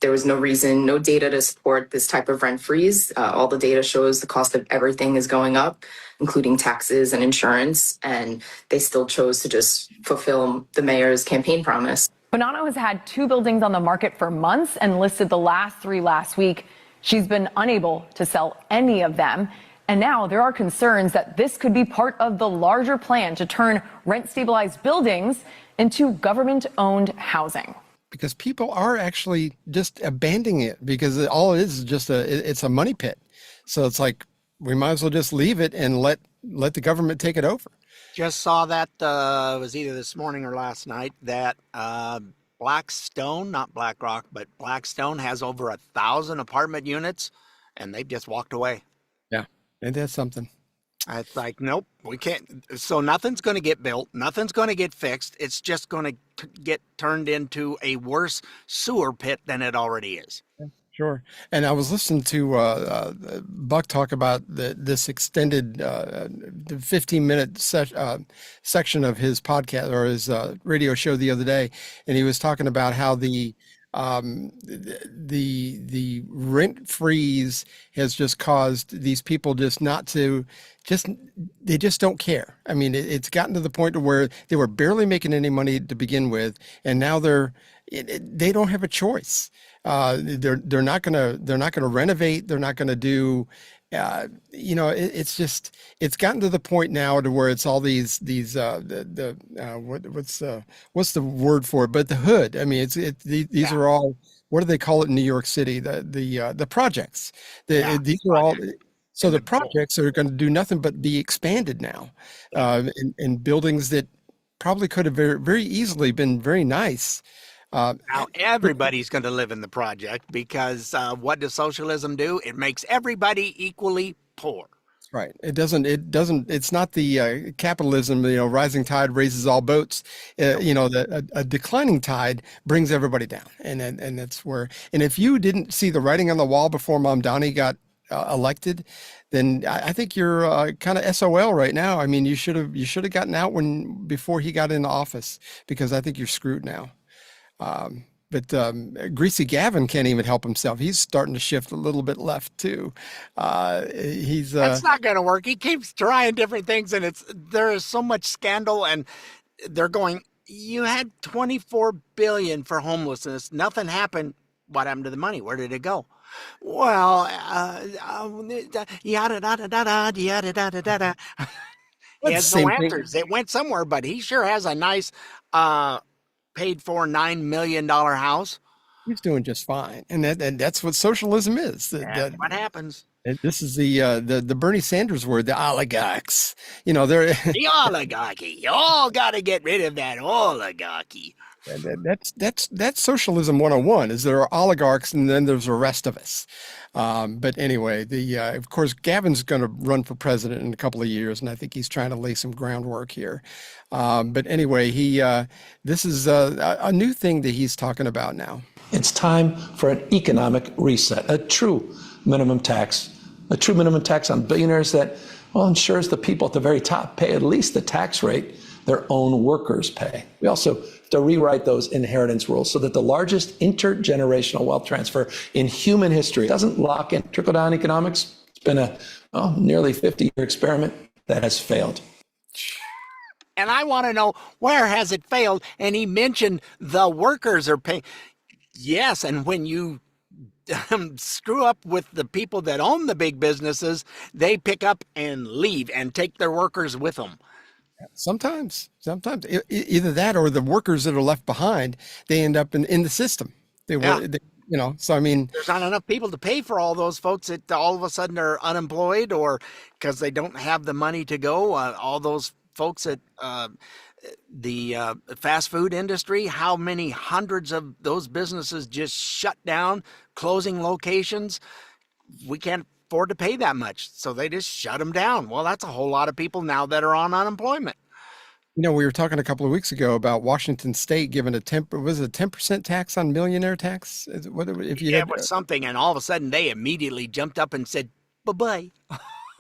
There was no reason, no data to support this type of rent freeze. All the data shows the cost of everything is going up, including taxes and insurance, and they still chose to just fulfill the mayor's campaign promise. Bonanno has had 2 buildings on the market for months and listed the last 3 last week. She's been unable to sell any of them. And now there are concerns that this could be part of the larger plan to turn rent-stabilized buildings into government-owned housing. Because people are actually just abandoning it because all it is just it's a money pit. So it's like, we might as well just leave it and let the government take it over. Just saw that, it was either this morning or last night, that Blackstone, not BlackRock, but Blackstone has over 1,000 apartment units, and they've just walked away. Yeah, and that's something. It's like, nope, we can't. So nothing's going to get built. Nothing's going to get fixed. It's just going to get turned into a worse sewer pit than it already is. Sure. And I was listening to Buck talk about this extended 15-minute section of his podcast or his radio show the other day, and he was talking about how the rent freeze has just caused these people they just don't care. I mean, it's gotten to the point where they were barely making any money to begin with, and now they don't have a choice. They're not gonna renovate. They're not gonna do. It's gotten to the point now to where it's all these what's the word for it? But the hood. I mean, these are all, what do they call it in New York City? The projects. These are all. So the projects are going to do nothing but be expanded now, in buildings that probably could have very, very easily been very nice. Now everybody's going to live in the project because what does socialism do? It makes everybody equally poor. Right. It's not the capitalism, rising tide raises all boats. A declining tide brings everybody down. And that's where, and if you didn't see the writing on the wall before Mamdani got elected, then I think you're kind of SOL right now. I mean, you should have gotten out before he got into office, because I think you're screwed now. But Greasy Gavin can't even help himself. He's starting to shift a little bit left too. That's not going to work. He keeps trying different things, and there is so much scandal, and they're going, you had $24 billion for homelessness. Nothing happened. What happened to the money? Where did it go? Well, yada da da da da yada da da da da. He has no answers. It went somewhere, but he sure has a nice paid for $9 million house. He's doing just fine, and that's what socialism is. What happens? This is the Bernie Sanders word, the oligarchs. They're the oligarchy. You all got to get rid of that oligarchy. That's socialism 101. Is there are oligarchs, and then there's the rest of us. But anyway, of course Gavin's going to run for president in a couple of years, and I think he's trying to lay some groundwork here. But anyway, this is a new thing that he's talking about now. It's time for an economic reset, a true minimum tax on billionaires that ensures the people at the very top pay at least the tax rate their own workers pay. We also have to rewrite those inheritance rules so that the largest intergenerational wealth transfer in human history doesn't lock in trickle-down economics. It's been a nearly 50-year experiment that has failed. And I want to know, where has it failed? And he mentioned the workers are paying. Yes, and when you screw up with the people that own the big businesses, they pick up and leave and take their workers with them. Sometimes either that or the workers that are left behind, they end up in the system. So I mean, there's not enough people to pay for all those folks that all of a sudden are unemployed, or because they don't have the money to go. All those folks at the fast food industry, how many hundreds of those businesses just shut down, closing locations? We can't afford to pay that much, so they just shut them down. Well, that's a whole lot of people now that are on unemployment. You know, we were talking a couple of weeks ago about Washington State giving a 10% tax on millionaire tax? If you Yeah, had, but something, and all of a sudden they immediately jumped up and said, bye-bye.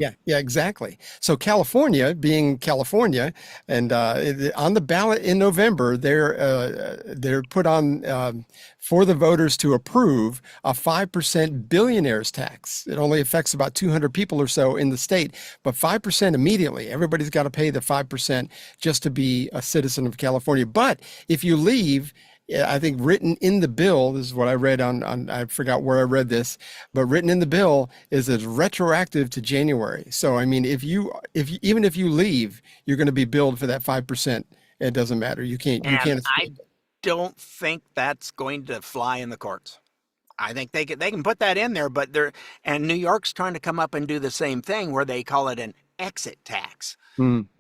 yeah, exactly. So California, being California, and on the ballot in November, they're put on for the voters to approve a 5% billionaires tax. It only affects about 200 people or so in the state, but 5% immediately. Everybody's got to pay the 5% just to be a citizen of California. But if you leave, I think written in the bill, this is what I read on I forgot where I read this, but written in the bill is it's retroactive to January. So I mean, even if you leave, you're going to be billed for that 5%. It doesn't matter. You can't escape. I don't think that's going to fly in the courts. I think they can put that in there, but and New York's trying to come up and do the same thing where they call it an exit tax.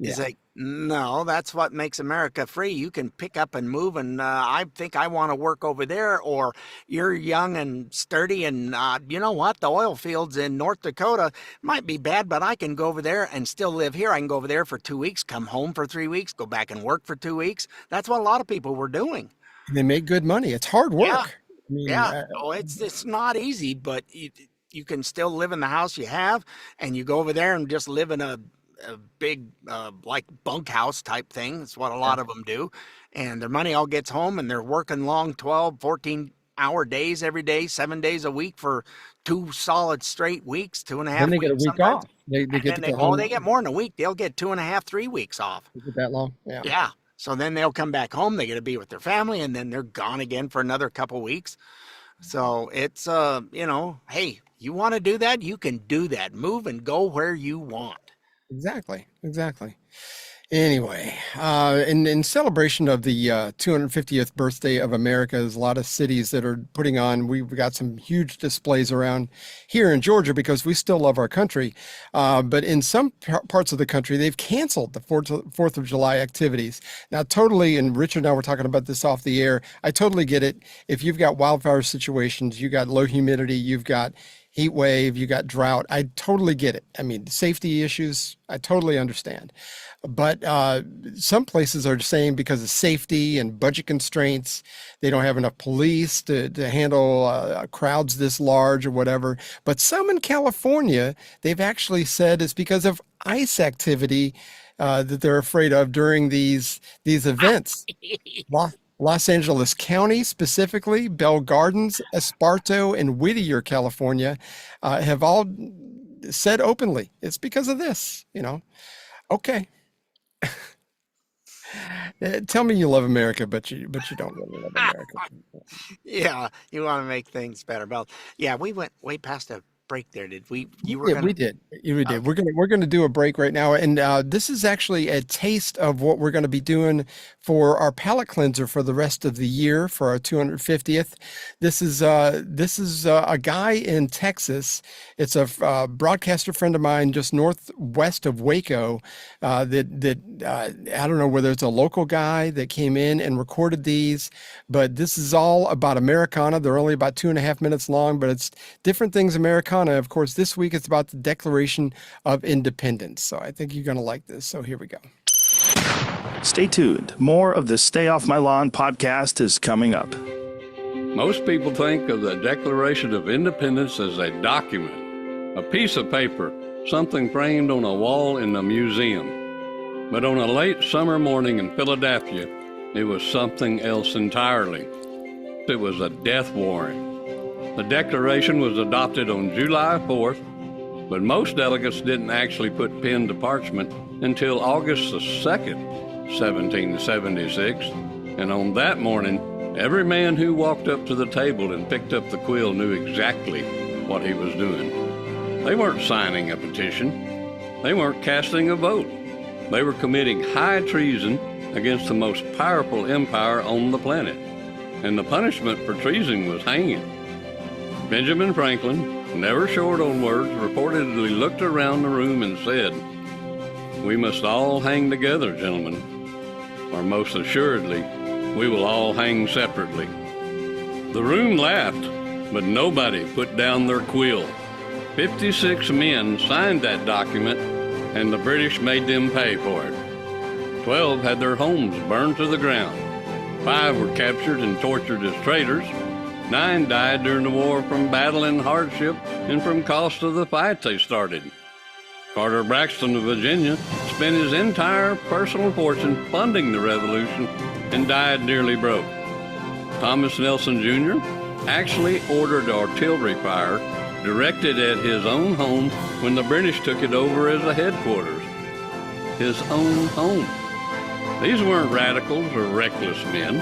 It's like, no, that's what makes America free. You can pick up and move, and I think I want to work over there, or you're young and sturdy, and you know what? The oil fields in North Dakota might be bad, but I can go over there and still live here. I can go over there for 2 weeks, come home for 3 weeks, go back and work for 2 weeks. That's what a lot of people were doing. They make good money. It's hard work. Yeah, I mean, yeah. It's not easy, but you can still live in the house you have, and you go over there and just live in a big like bunkhouse type thing. That's what a lot of them do, and their money all gets home, and they're working long 12 14-hour days every day, 7 days a week for 2 solid straight weeks, 2.5 weeks. Then they get a week sometimes. off. They get to go Oh, home. they get more than a week. They'll get 2.5 3 weeks off. Is it that long? Yeah. So then they'll come back home, they get to be with their family, and then they're gone again for another couple weeks. So it's hey, you want to do that, you can do that. Move and go where you want. Exactly. Anyway, in celebration of the 250th birthday of America, there's a lot of cities that are putting on. We've got some huge displays around here in Georgia because we still love our country. But in some parts of the country, they've canceled the 4th of July activities. Now, totally, and Richard and I were talking about this off the air, I totally get it. If you've got wildfire situations, you've got low humidity, you've got heat wave, you got drought. I totally get it. I mean, safety issues, I totally understand. But some places are saying because of safety and budget constraints, they don't have enough police to handle crowds this large or whatever. But some in California, they've actually said it's because of ice activity that they're afraid of during these events. Los Angeles County, specifically, Bell Gardens, Esparto, and Whittier, California, have all said openly it's because of this. Okay. Tell me you love America, but you don't really love America. Yeah, you want to make things better. Well, yeah, we went way past a break there. Did we? We did. We're gonna do a break right now, and this is actually a taste of what we're going to be doing for our palate cleanser for the rest of the year for our 250th. This is a guy in Texas. It's a broadcaster friend of mine just northwest of Waco. That I don't know whether it's a local guy that came in and recorded these, but this is all about Americana. They're only about 2.5 minutes long, but it's different things Americana. Of course, this week it's about the Declaration of Independence. So I think you're going to like this. So here we go. Stay tuned. More of the Stay Off My Lawn podcast is coming up. Most people think of the Declaration of Independence as a document, a piece of paper, something framed on a wall in a museum. But on a late summer morning in Philadelphia, it was something else entirely. It was a death warrant. The Declaration was adopted on July 4th, but most delegates didn't actually put pen to parchment until August the 2nd, 1776, and on that morning, every man who walked up to the table and picked up the quill knew exactly what he was doing. They weren't signing a petition. They weren't casting a vote. They were committing high treason against the most powerful empire on the planet, and the punishment for treason was hanging. Benjamin Franklin, never short on words, reportedly looked around the room and said, "We must all hang together, gentlemen, or most assuredly, we will all hang separately." The room laughed, but nobody put down their quill. 56 men signed that document, and the British made them pay for it. 12 had their homes burned to the ground. 5 were captured and tortured as traitors. 9 died during the war from battle and hardship and from cost of the fight they started. Carter Braxton of Virginia spent his entire personal fortune funding the revolution and died nearly broke. Thomas Nelson Jr. actually ordered artillery fire directed at his own home when the British took it over as a headquarters. His own home. These weren't radicals or reckless men.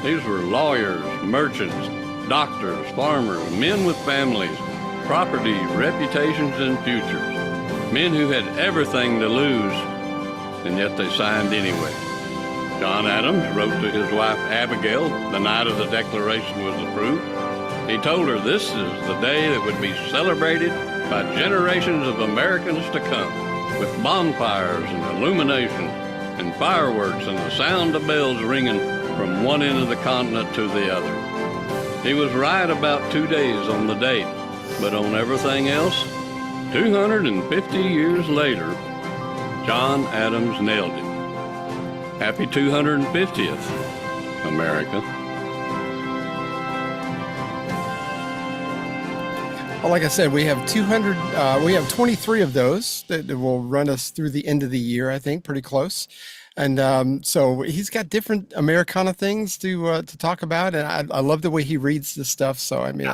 These were lawyers, merchants, doctors, farmers, men with families, property, reputations, and futures. Men who had everything to lose, and yet they signed anyway. John Adams wrote to his wife Abigail the night of the Declaration was approved. He told her this is the day that would be celebrated by generations of Americans to come, with bonfires and illuminations and fireworks and the sound of bells ringing from one end of the continent to the other. He was right about 2 days on the date, but on everything else, 250 years later, John Adams nailed it. Happy 250th, America. Well, like I said, we have 23 of those that will run us through the end of the year, I think, pretty close. And so he's got different Americana things to talk about, and I love the way he reads the stuff. So I mean,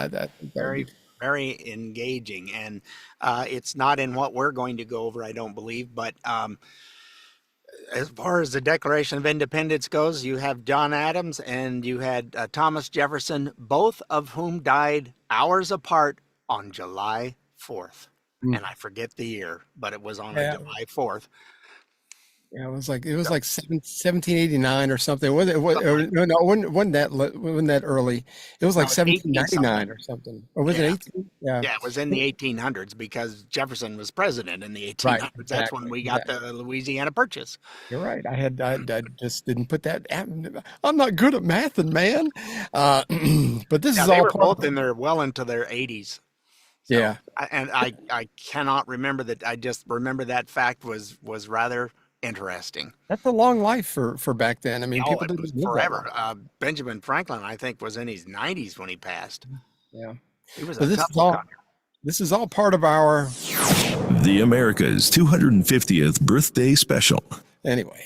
very engaging, and it's not in what we're going to go over, I don't believe, but as far as the Declaration of Independence goes, you have John Adams and you had Thomas Jefferson, both of whom died hours apart on July 4th. And I forget the year, but it was on a July 4th. Yeah, it was like 1789 or something. No, it wasn't that early. It was like 1799 or something. Or was it 18? Yeah, it was in the 1800s because Jefferson was president in the 1800s. Right, That's exactly, when we got the Louisiana Purchase. You're right. I just didn't put that. I'm not good at mathing, man. But this is they all were both in their well into their 80s. So, yeah, I cannot remember that. I just remember that fact was rather interesting. That's a long life for back then. I mean, people it didn't was live that forever. long. Benjamin Franklin, I think, was in his 90s when he passed. Yeah, he was so this is all part of our The America's 250th birthday special. Anyway,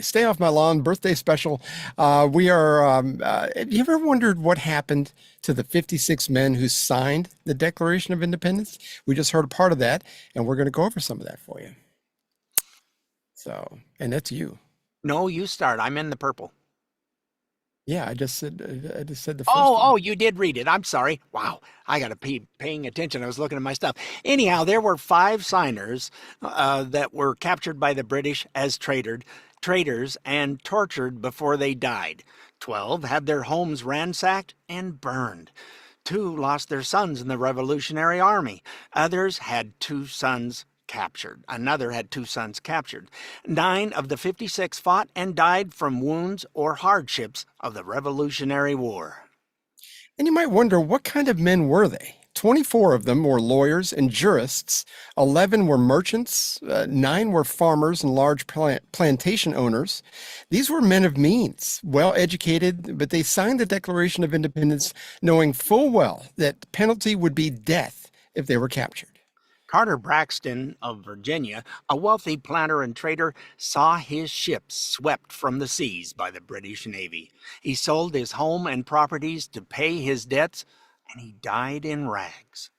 stay off my lawn birthday special. We are. Have you ever wondered what happened to the 56 men who signed the Declaration of Independence? We just heard a part of that, and we're going to go over some of that for you. So, and that's you. No, you start. I'm in the purple. Yeah, I just said the first. Oh, you did read it. I'm sorry. Wow, I got to be paying attention. I was looking at my stuff. Anyhow, there were 5 signers that were captured by the British as traitors and tortured before they died. 12 had their homes ransacked and burned. 2 lost their sons in the Revolutionary Army. Others had 2 sons captured. Another had 2 sons captured. 9 of the 56 fought and died from wounds or hardships of the Revolutionary War. And you might wonder, what kind of men were they? 24 of them were lawyers and jurists. 11 were merchants. 9 were farmers and large plantation owners. These were men of means, well educated, but they signed the Declaration of Independence knowing full well that the penalty would be death if they were captured. Carter Braxton of Virginia, a wealthy planter and trader, saw his ships swept from the seas by the British Navy. He sold his home and properties to pay his debts, and he died in rags.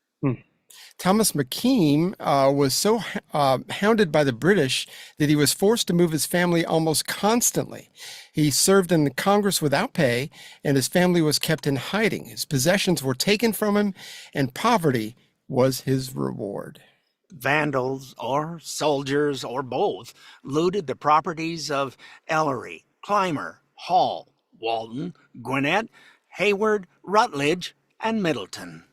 Thomas McKean was so hounded by the British that he was forced to move his family almost constantly. He served in the Congress without pay, and his family was kept in hiding. His possessions were taken from him, and poverty was his reward. Vandals or soldiers or both looted the properties of Ellery, Clymer, Hall, Walton, Gwinnett, Hayward, Rutledge, and Middleton.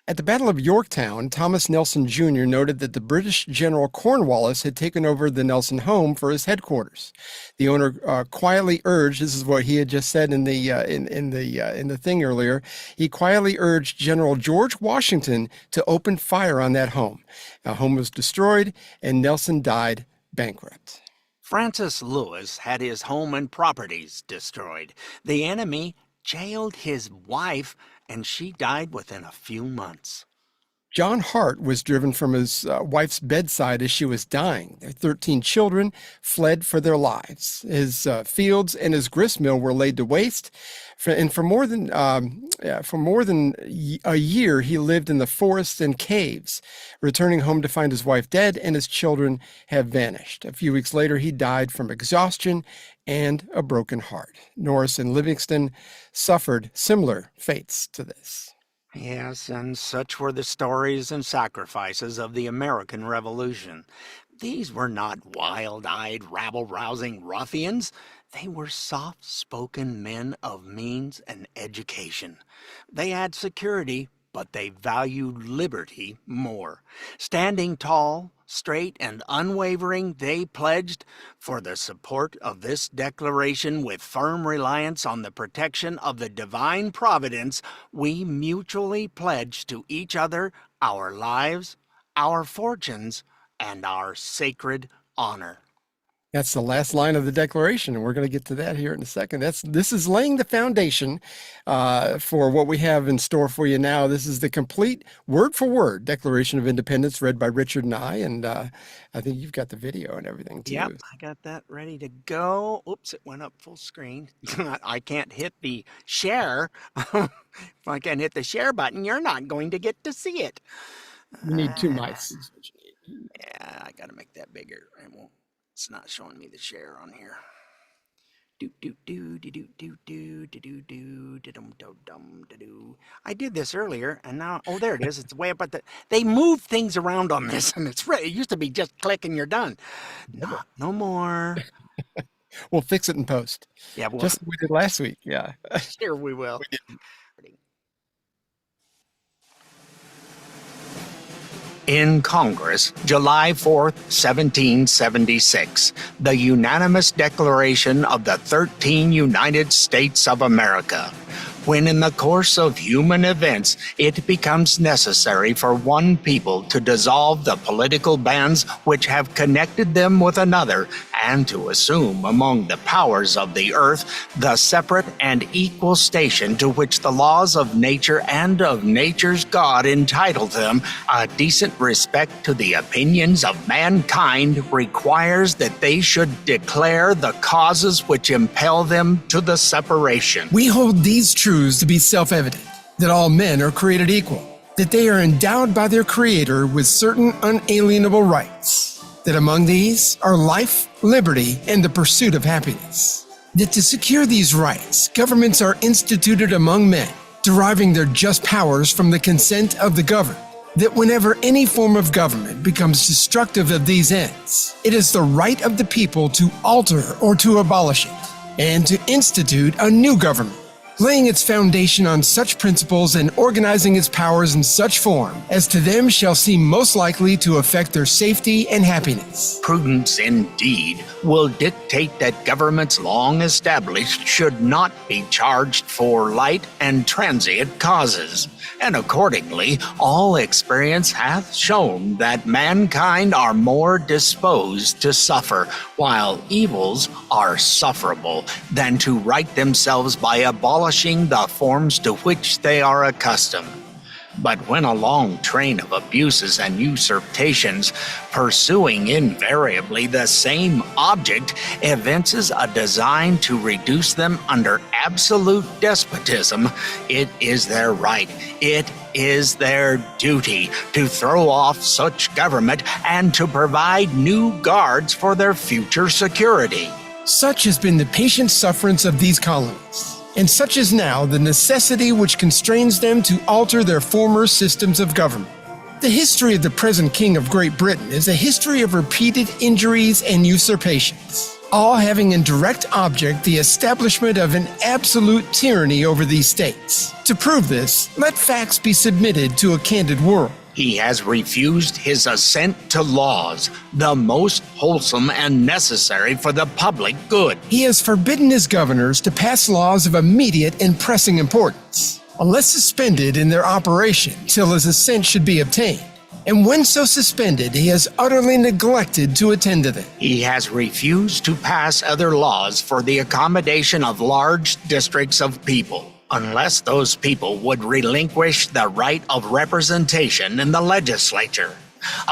At the Battle of Yorktown, Thomas Nelson Jr. noted that the British General Cornwallis had taken over the Nelson home for his headquarters. The owner quietly urged, this is what he had just said in the thing earlier, he quietly urged General George Washington to open fire on that home. The home was destroyed, and Nelson died bankrupt. Francis Lewis had his home and properties destroyed. The enemy jailed his wife, and she died within a few months. John Hart was driven from his wife's bedside as she was dying. Their 13 children fled for their lives. His fields and his grist mill were laid to waste. For more than a year, he lived in the forests and caves, returning home to find his wife dead and his children have vanished. A few weeks later, he died from exhaustion and a broken heart. Norris and Livingston suffered similar fates to this. Yes, and such were the stories and sacrifices of the American Revolution. These were not wild-eyed, rabble-rousing ruffians. They were soft-spoken men of means and education. They had security, but they valued liberty more. Standing tall, straight, and unwavering, they pledged for the support of this declaration with firm reliance on the protection of the divine providence. We mutually pledge to each other our lives, our fortunes, and our sacred honor. That's the last line of the Declaration, and we're going to get to that here in a second. This is laying the foundation for what we have in store for you now. This is the complete word-for-word Declaration of Independence read by Richard and I think you've got the video and everything, too. Yep, I got that ready to go. Oops, it went up full screen. I can't hit the share. If I can't hit the share button, you're not going to get to see it. You need 2 mics. Yeah, I got to make that bigger. It's not showing me the share on here. I did this earlier, and now, oh, there it is. It's way up at the. They move things around on this, and it's right. It used to be just click and you're done. No more. We'll fix it in post. Yeah, just like we did last week. Yeah. Sure, we will. In Congress, July 4th, 1776, the unanimous declaration of the 13 United States of America. When in the course of human events it becomes necessary for one people to dissolve the political bands which have connected them with another, and to assume among the powers of the earth the separate and equal station to which the laws of nature and of nature's God entitle them, a decent respect to the opinions of mankind requires that they should declare the causes which impel them to the separation. We hold these truths to be self-evident, that all men are created equal, that they are endowed by their Creator with certain unalienable rights, that among these are life, liberty, and the pursuit of happiness, that to secure these rights, governments are instituted among men, deriving their just powers from the consent of the governed, that whenever any form of government becomes destructive of these ends, it is the right of the people to alter or to abolish it, and to institute a new government, laying its foundation on such principles and organizing its powers in such form as to them shall seem most likely to affect their safety and happiness. Prudence, indeed, will dictate that governments long established should not be charged for light and transient causes, and accordingly all experience hath shown that mankind are more disposed to suffer, while evils are sufferable, than to right themselves by abolishing the forms to which they are accustomed. But when a long train of abuses and usurpations, pursuing invariably the same object, evinces a design to reduce them under absolute despotism, it is their right, it is their duty to throw off such government and to provide new guards for their future security. Such has been the patient sufferance of these colonies. And such is now the necessity which constrains them to alter their former systems of government. The history of the present King of Great Britain is a history of repeated injuries and usurpations, all having in direct object the establishment of an absolute tyranny over these states. To prove this, let facts be submitted to a candid world. He has refused his assent to laws, the most wholesome and necessary for the public good. He has forbidden his governors to pass laws of immediate and pressing importance, unless suspended in their operation till his assent should be obtained. And when so suspended, he has utterly neglected to attend to them. He has refused to pass other laws for the accommodation of large districts of people, unless those people would relinquish the right of representation in the legislature,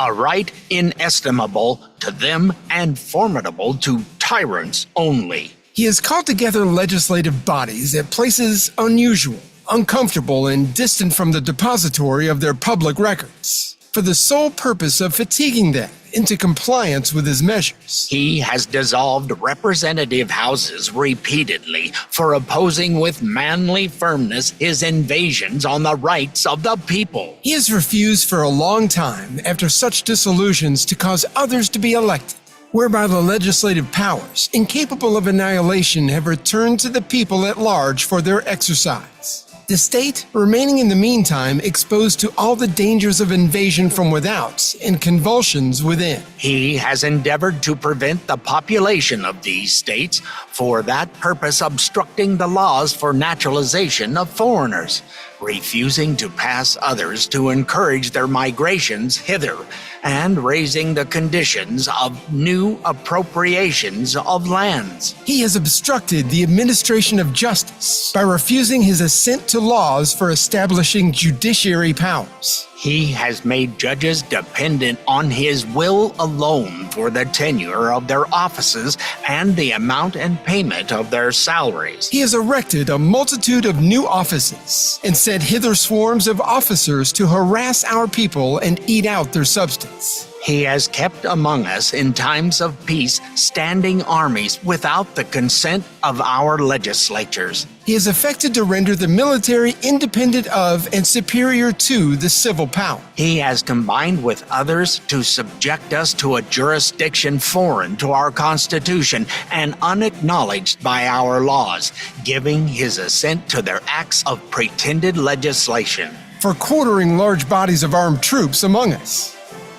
a right inestimable to them and formidable to tyrants only. He has called together legislative bodies at places unusual, uncomfortable, and distant from the depository of their public records, for the sole purpose of fatiguing them into compliance with his measures. He has dissolved representative houses repeatedly for opposing with manly firmness his invasions on the rights of the people. He has refused for a long time, after such dissolutions, to cause others to be elected, whereby the legislative powers, incapable of annihilation, have returned to the people at large for their exercise. The state, remaining in the meantime exposed to all the dangers of invasion from without and convulsions within. He has endeavored to prevent the population of these states, for that purpose obstructing the laws for naturalization of foreigners, refusing to pass others to encourage their migrations hither, and raising the conditions of new appropriations of lands. He has obstructed the administration of justice by refusing his assent to laws for establishing judiciary powers. He has made judges dependent on his will alone for the tenure of their offices and the amount and payment of their salaries. He has erected a multitude of new offices and sent hither swarms of officers to harass our people and eat out their substance. He has kept among us in times of peace standing armies without the consent of our legislatures. He has affected to render the military independent of and superior to the civil power. He has combined with others to subject us to a jurisdiction foreign to our Constitution and unacknowledged by our laws, giving his assent to their acts of pretended legislation. For quartering large bodies of armed troops among us.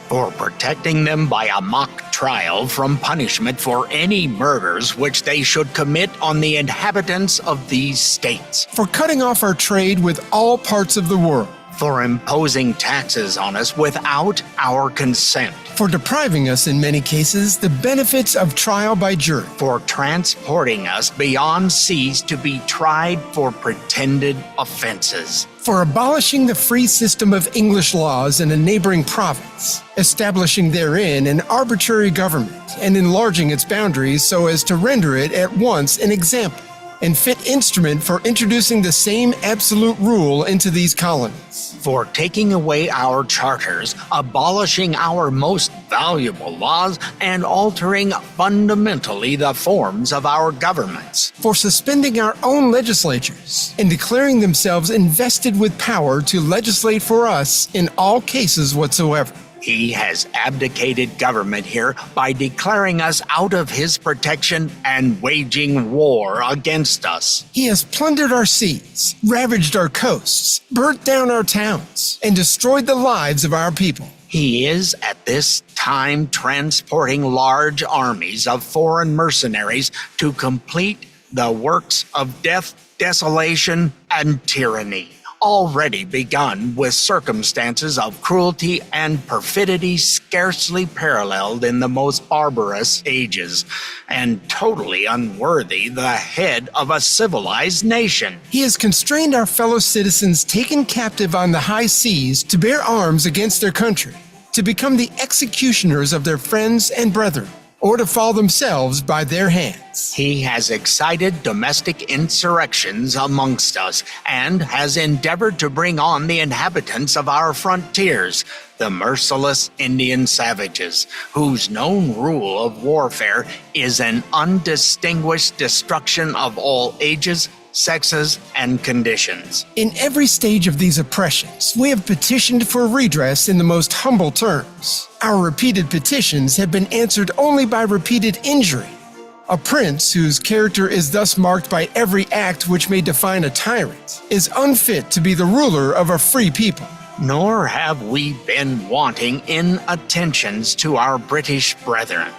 For protecting them by a mock trial from punishment for any murders which they should commit on the inhabitants of these states. For cutting off our trade with all parts of the world. For imposing taxes on us without our consent. For depriving us, in many cases, the benefits of trial by jury. For transporting us beyond seas to be tried for pretended offenses. For abolishing the free system of English laws in a neighboring province, establishing therein an arbitrary government, and enlarging its boundaries so as to render it at once an example and fit instrument for introducing the same absolute rule into these colonies. For taking away our charters, abolishing our most valuable laws, and altering fundamentally the forms of our governments. For suspending our own legislatures and declaring themselves invested with power to legislate for us in all cases whatsoever. He has abdicated government here by declaring us out of his protection and waging war against us. He has plundered our seas, ravaged our coasts, burnt down our towns, and destroyed the lives of our people. He is at this time transporting large armies of foreign mercenaries to complete the works of death, desolation, and tyranny, already begun with circumstances of cruelty and perfidy scarcely paralleled in the most barbarous ages, and totally unworthy the head of a civilized nation. He has constrained our fellow citizens taken captive on the high seas to bear arms against their country, to become the executioners of their friends and brethren, or to fall themselves by their hands. He has excited domestic insurrections amongst us, and has endeavored to bring on the inhabitants of our frontiers, the merciless Indian savages, whose known rule of warfare is an undistinguished destruction of all ages, sexes, and conditions. In every stage of these oppressions, we have petitioned for redress in the most humble terms. Our repeated petitions have been answered only by repeated injury. A prince whose character is thus marked by every act which may define a tyrant is unfit to be the ruler of a free people. nor have we been wanting in attentions to our British brethren.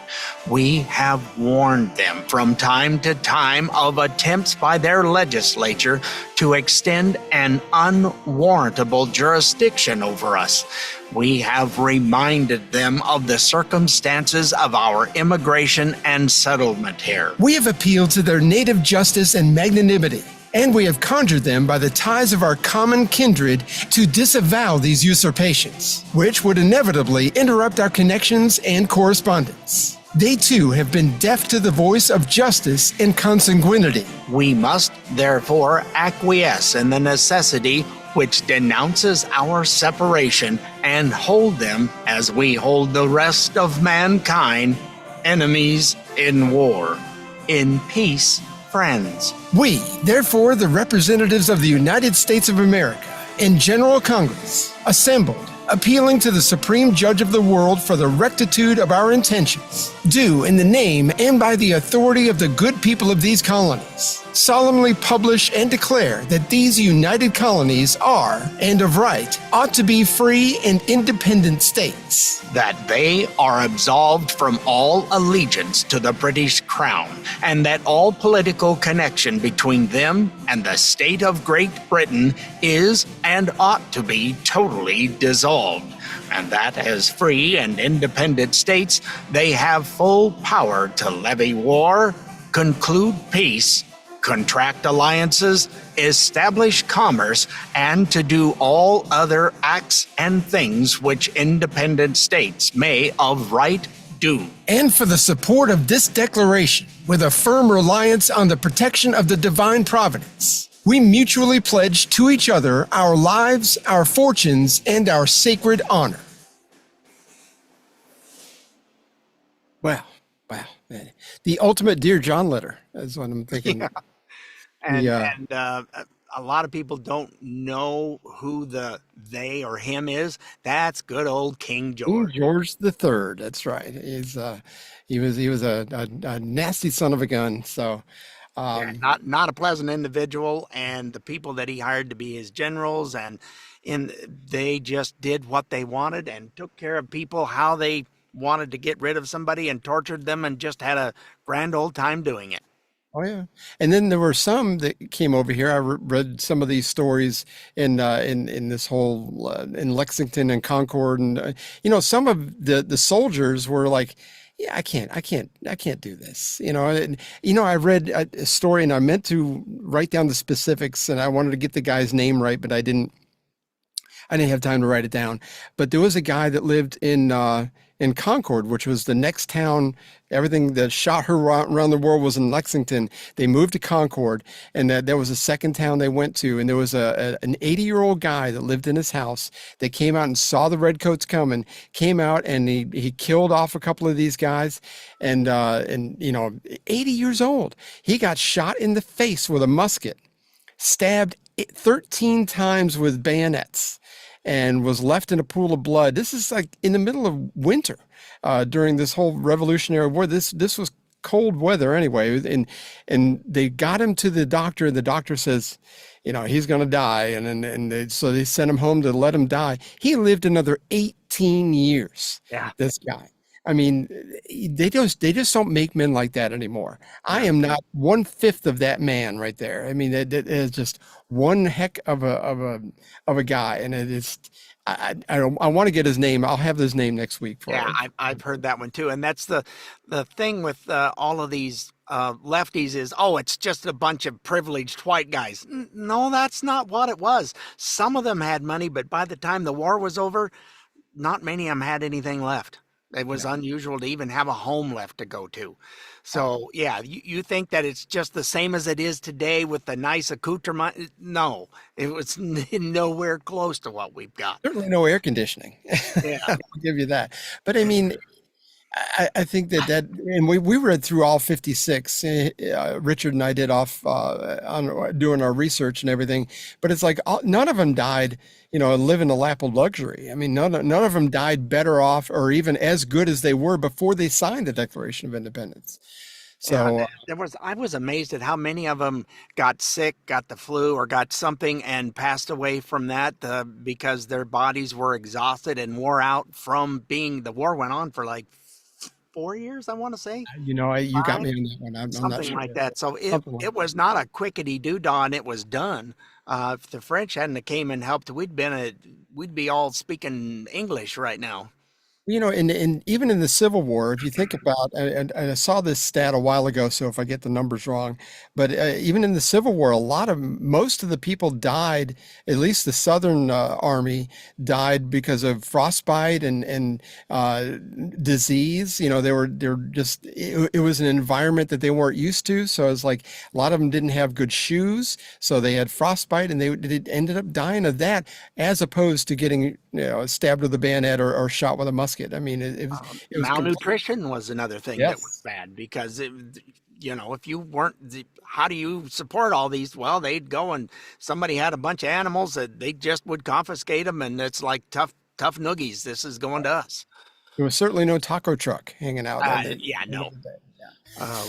We have warned them from time to time of attempts by their legislature to extend an unwarrantable jurisdiction over us. We have reminded them of the circumstances of our immigration and settlement here. We have appealed to their native justice and magnanimity, and we have conjured them by the ties of our common kindred to disavow these usurpations, which would inevitably interrupt our connections and correspondence. They too have been deaf to the voice of justice and consanguinity. We must therefore acquiesce in the necessity which denounces our separation and hold them, as we hold the rest of mankind, enemies in war, in peace, friends. We, therefore, the representatives of the United States of America in General Congress, assembled, appealing to the Supreme Judge of the world for the rectitude of our intentions, do, in the name and by the authority of the good people of these colonies, solemnly publish and declare that these united colonies are, and of right, ought to be free and independent states. That they are absolved from all allegiance to the British Crown, and that all political connection between them and the state of Great Britain is and ought to be totally dissolved, and that as free and independent states, they have full power to levy war, conclude peace, contract alliances, establish commerce, and to do all other acts and things which independent states may of right do. And for the support of this declaration, with a firm reliance on the protection of the divine providence, we mutually pledge to each other our lives, our fortunes, and our sacred honor. Wow. The ultimate Dear John letter is what I'm thinking. Yeah. And a lot of people don't know who the they or him is. That's good old King George. King George the Third. That's right. He was a nasty son of a gun. So not a pleasant individual, and the people that he hired to be his generals and they just did what they wanted and took care of people how they wanted to get rid of somebody and tortured them and just had a grand old time doing it. Oh yeah, and then there were some that came over here. I read some of these stories in this whole in Lexington and Concord, and some of the soldiers were like, "Yeah, I can't do this." I read a story, and I meant to write down the specifics, and I wanted to get the guy's name right, but I didn't have time to write it down. But there was a guy that lived in Concord, which was the next town. Everything that shot her around the world was in Lexington. They moved to Concord, and there was a second town they went to, and there was an 80-year-old guy that lived in his house that came out and saw the redcoats coming, came out, and he killed off a couple of these guys, and 80 years old. He got shot in the face with a musket, stabbed 13 times with bayonets, and was left in a pool of blood. This is like in the middle of winter during this whole Revolutionary War. This was cold weather anyway, and they got him to the doctor, and the doctor says, he's going to die, so they sent him home to let him die. He lived another 18 years. Yeah, this guy. I mean, they just don't make men like that anymore. I am not 1/5 of that man right there. I mean, that is just one heck of a guy, and it is. I want to get his name. I'll have his name next week for him. I've heard that one too, and that's the thing with all of these lefties is, it's just a bunch of privileged white guys. No, that's not what it was. Some of them had money, but by the time the war was over, not many of them had anything left. It was unusual to even have a home left to go to. So, you think that it's just the same as it is today with the nice accoutrement? No, it was nowhere close to what we've got. Certainly no air conditioning. Yeah. I'll give you that. But I mean, I think that and we read through all 56. Richard and I did on doing our research and everything. But it's like none of them died, living a lap of luxury. I mean, none of them died better off or even as good as they were before they signed the Declaration of Independence. So I was amazed at how many of them got sick, got the flu, or got something and passed away from that because their bodies were exhausted and wore out from the war went on for like 4 years, I want to say. you got me on that one. I'm not Something sure. like that. So Something like it was not a quickety doo dah, and it was done. If the French hadn't have came and helped, we'd be all speaking English right now. And even in the Civil War, if you think about, and I saw this stat a while ago, so if I get the numbers wrong, but even in the Civil War, most of the people died, at least the Southern Army died because of frostbite and disease. They're just, it was an environment that they weren't used to. So it's like a lot of them didn't have good shoes. So they had frostbite and they ended up dying of that, as opposed to getting, stabbed with a bayonet or shot with a musket. I mean, it was malnutrition was another thing Yes. that was bad because if you weren't, how do you support all these? Well, they'd go and somebody had a bunch of animals that they just would confiscate them, and it's like tough noogies. This is going to us. There was certainly no taco truck hanging out. It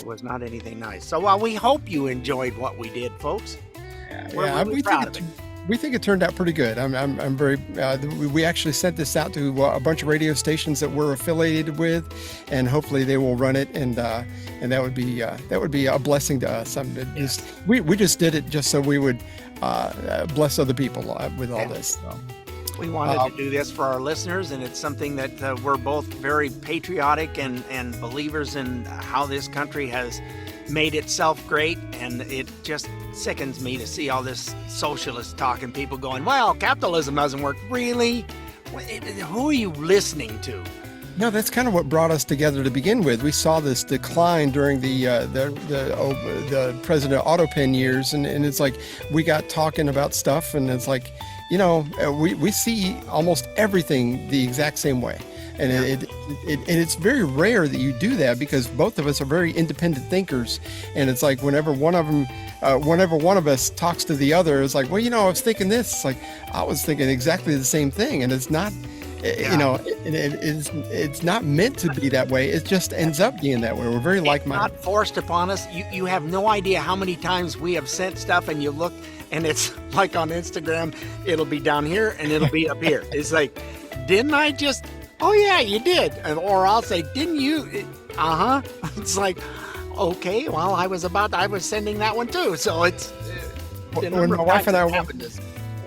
was not anything nice. So, we hope you enjoyed what we did, folks. We're really proud of it. We think it turned out pretty good. I'm very. We actually sent this out to a bunch of radio stations that we're affiliated with, and hopefully they will run it. And that would be a blessing to us. We just did it just so we would bless other people with all this. So. We wanted to do this for our listeners, and it's something that we're both very patriotic and believers in how this country has made itself great, and it just sickens me to see all this socialist talk and people going, well, capitalism doesn't work. Really? Who are you listening to? No, that's kind of what brought us together to begin with. We saw this decline during the President Autopen years, and it's like we got talking about stuff, and it's like, we see almost everything the exact same way. And it's very rare that you do that because both of us are very independent thinkers. And it's like whenever one of us talks to the other, it's like, well, I was thinking this. It's like, I was thinking exactly the same thing. And it's not, it's not meant to be that way. It just ends up being that way. We're very like-minded. Not forced upon us. You have no idea how many times we have sent stuff and you look and it's like on Instagram, it'll be down here and it'll be up here. It's like, didn't I just... Oh yeah, you did. Or I'll say, didn't you? It's like, okay, well, I was sending that one too. So it's when my wife and I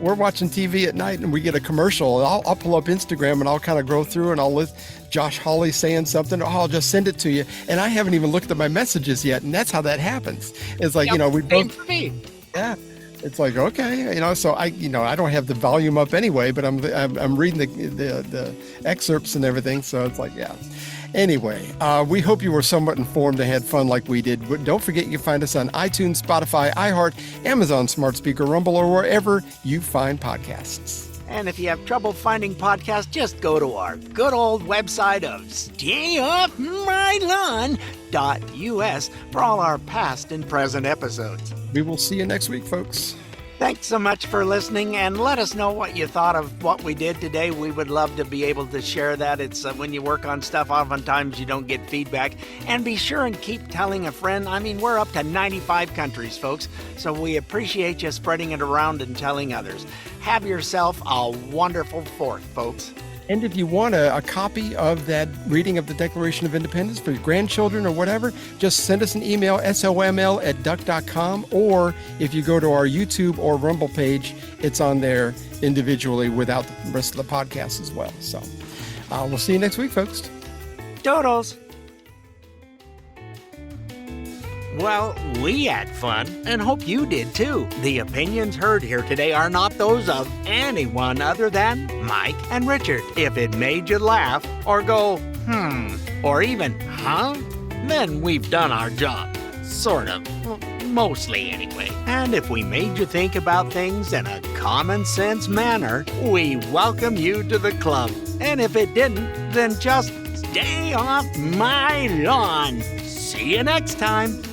we're watching TV at night and we get a commercial, I'll pull up Instagram and I'll kind of go through and I'll list Josh Hawley saying something. I'll just send it to you, and I haven't even looked at my messages yet, and that's how that happens. It's like we both. Yeah. It's like, okay, so I don't have the volume up anyway, but I'm reading the excerpts and everything. So it's like, yeah. Anyway, we hope you were somewhat informed and had fun like we did. But don't forget you can find us on iTunes, Spotify, iHeart, Amazon Smart Speaker, Rumble, or wherever you find podcasts. And if you have trouble finding podcasts, just go to our good old website of StayOffMyLawn.us for all our past and present episodes. We will see you next week, folks. Thanks so much for listening, and let us know what you thought of what we did today. We would love to be able to share that. It's when you work on stuff, oftentimes you don't get feedback. And be sure and keep telling a friend. I mean, we're up to 95 countries, folks, so we appreciate you spreading it around and telling others. Have yourself a wonderful 4th, folks. And if you want a copy of that reading of the Declaration of Independence for your grandchildren or whatever, just send us an email, soml@duck.com, or if you go to our YouTube or Rumble page, it's on there individually without the rest of the podcast as well. So we'll see you next week, folks. Doodles. Well, we had fun and hope you did too. The opinions heard here today are not those of anyone other than Mike and Richard. If it made you laugh or go, or even, then we've done our job. Sort of. Mostly anyway. And if we made you think about things in a common sense manner, we welcome you to the club. And if it didn't, then just stay off my lawn. See you next time.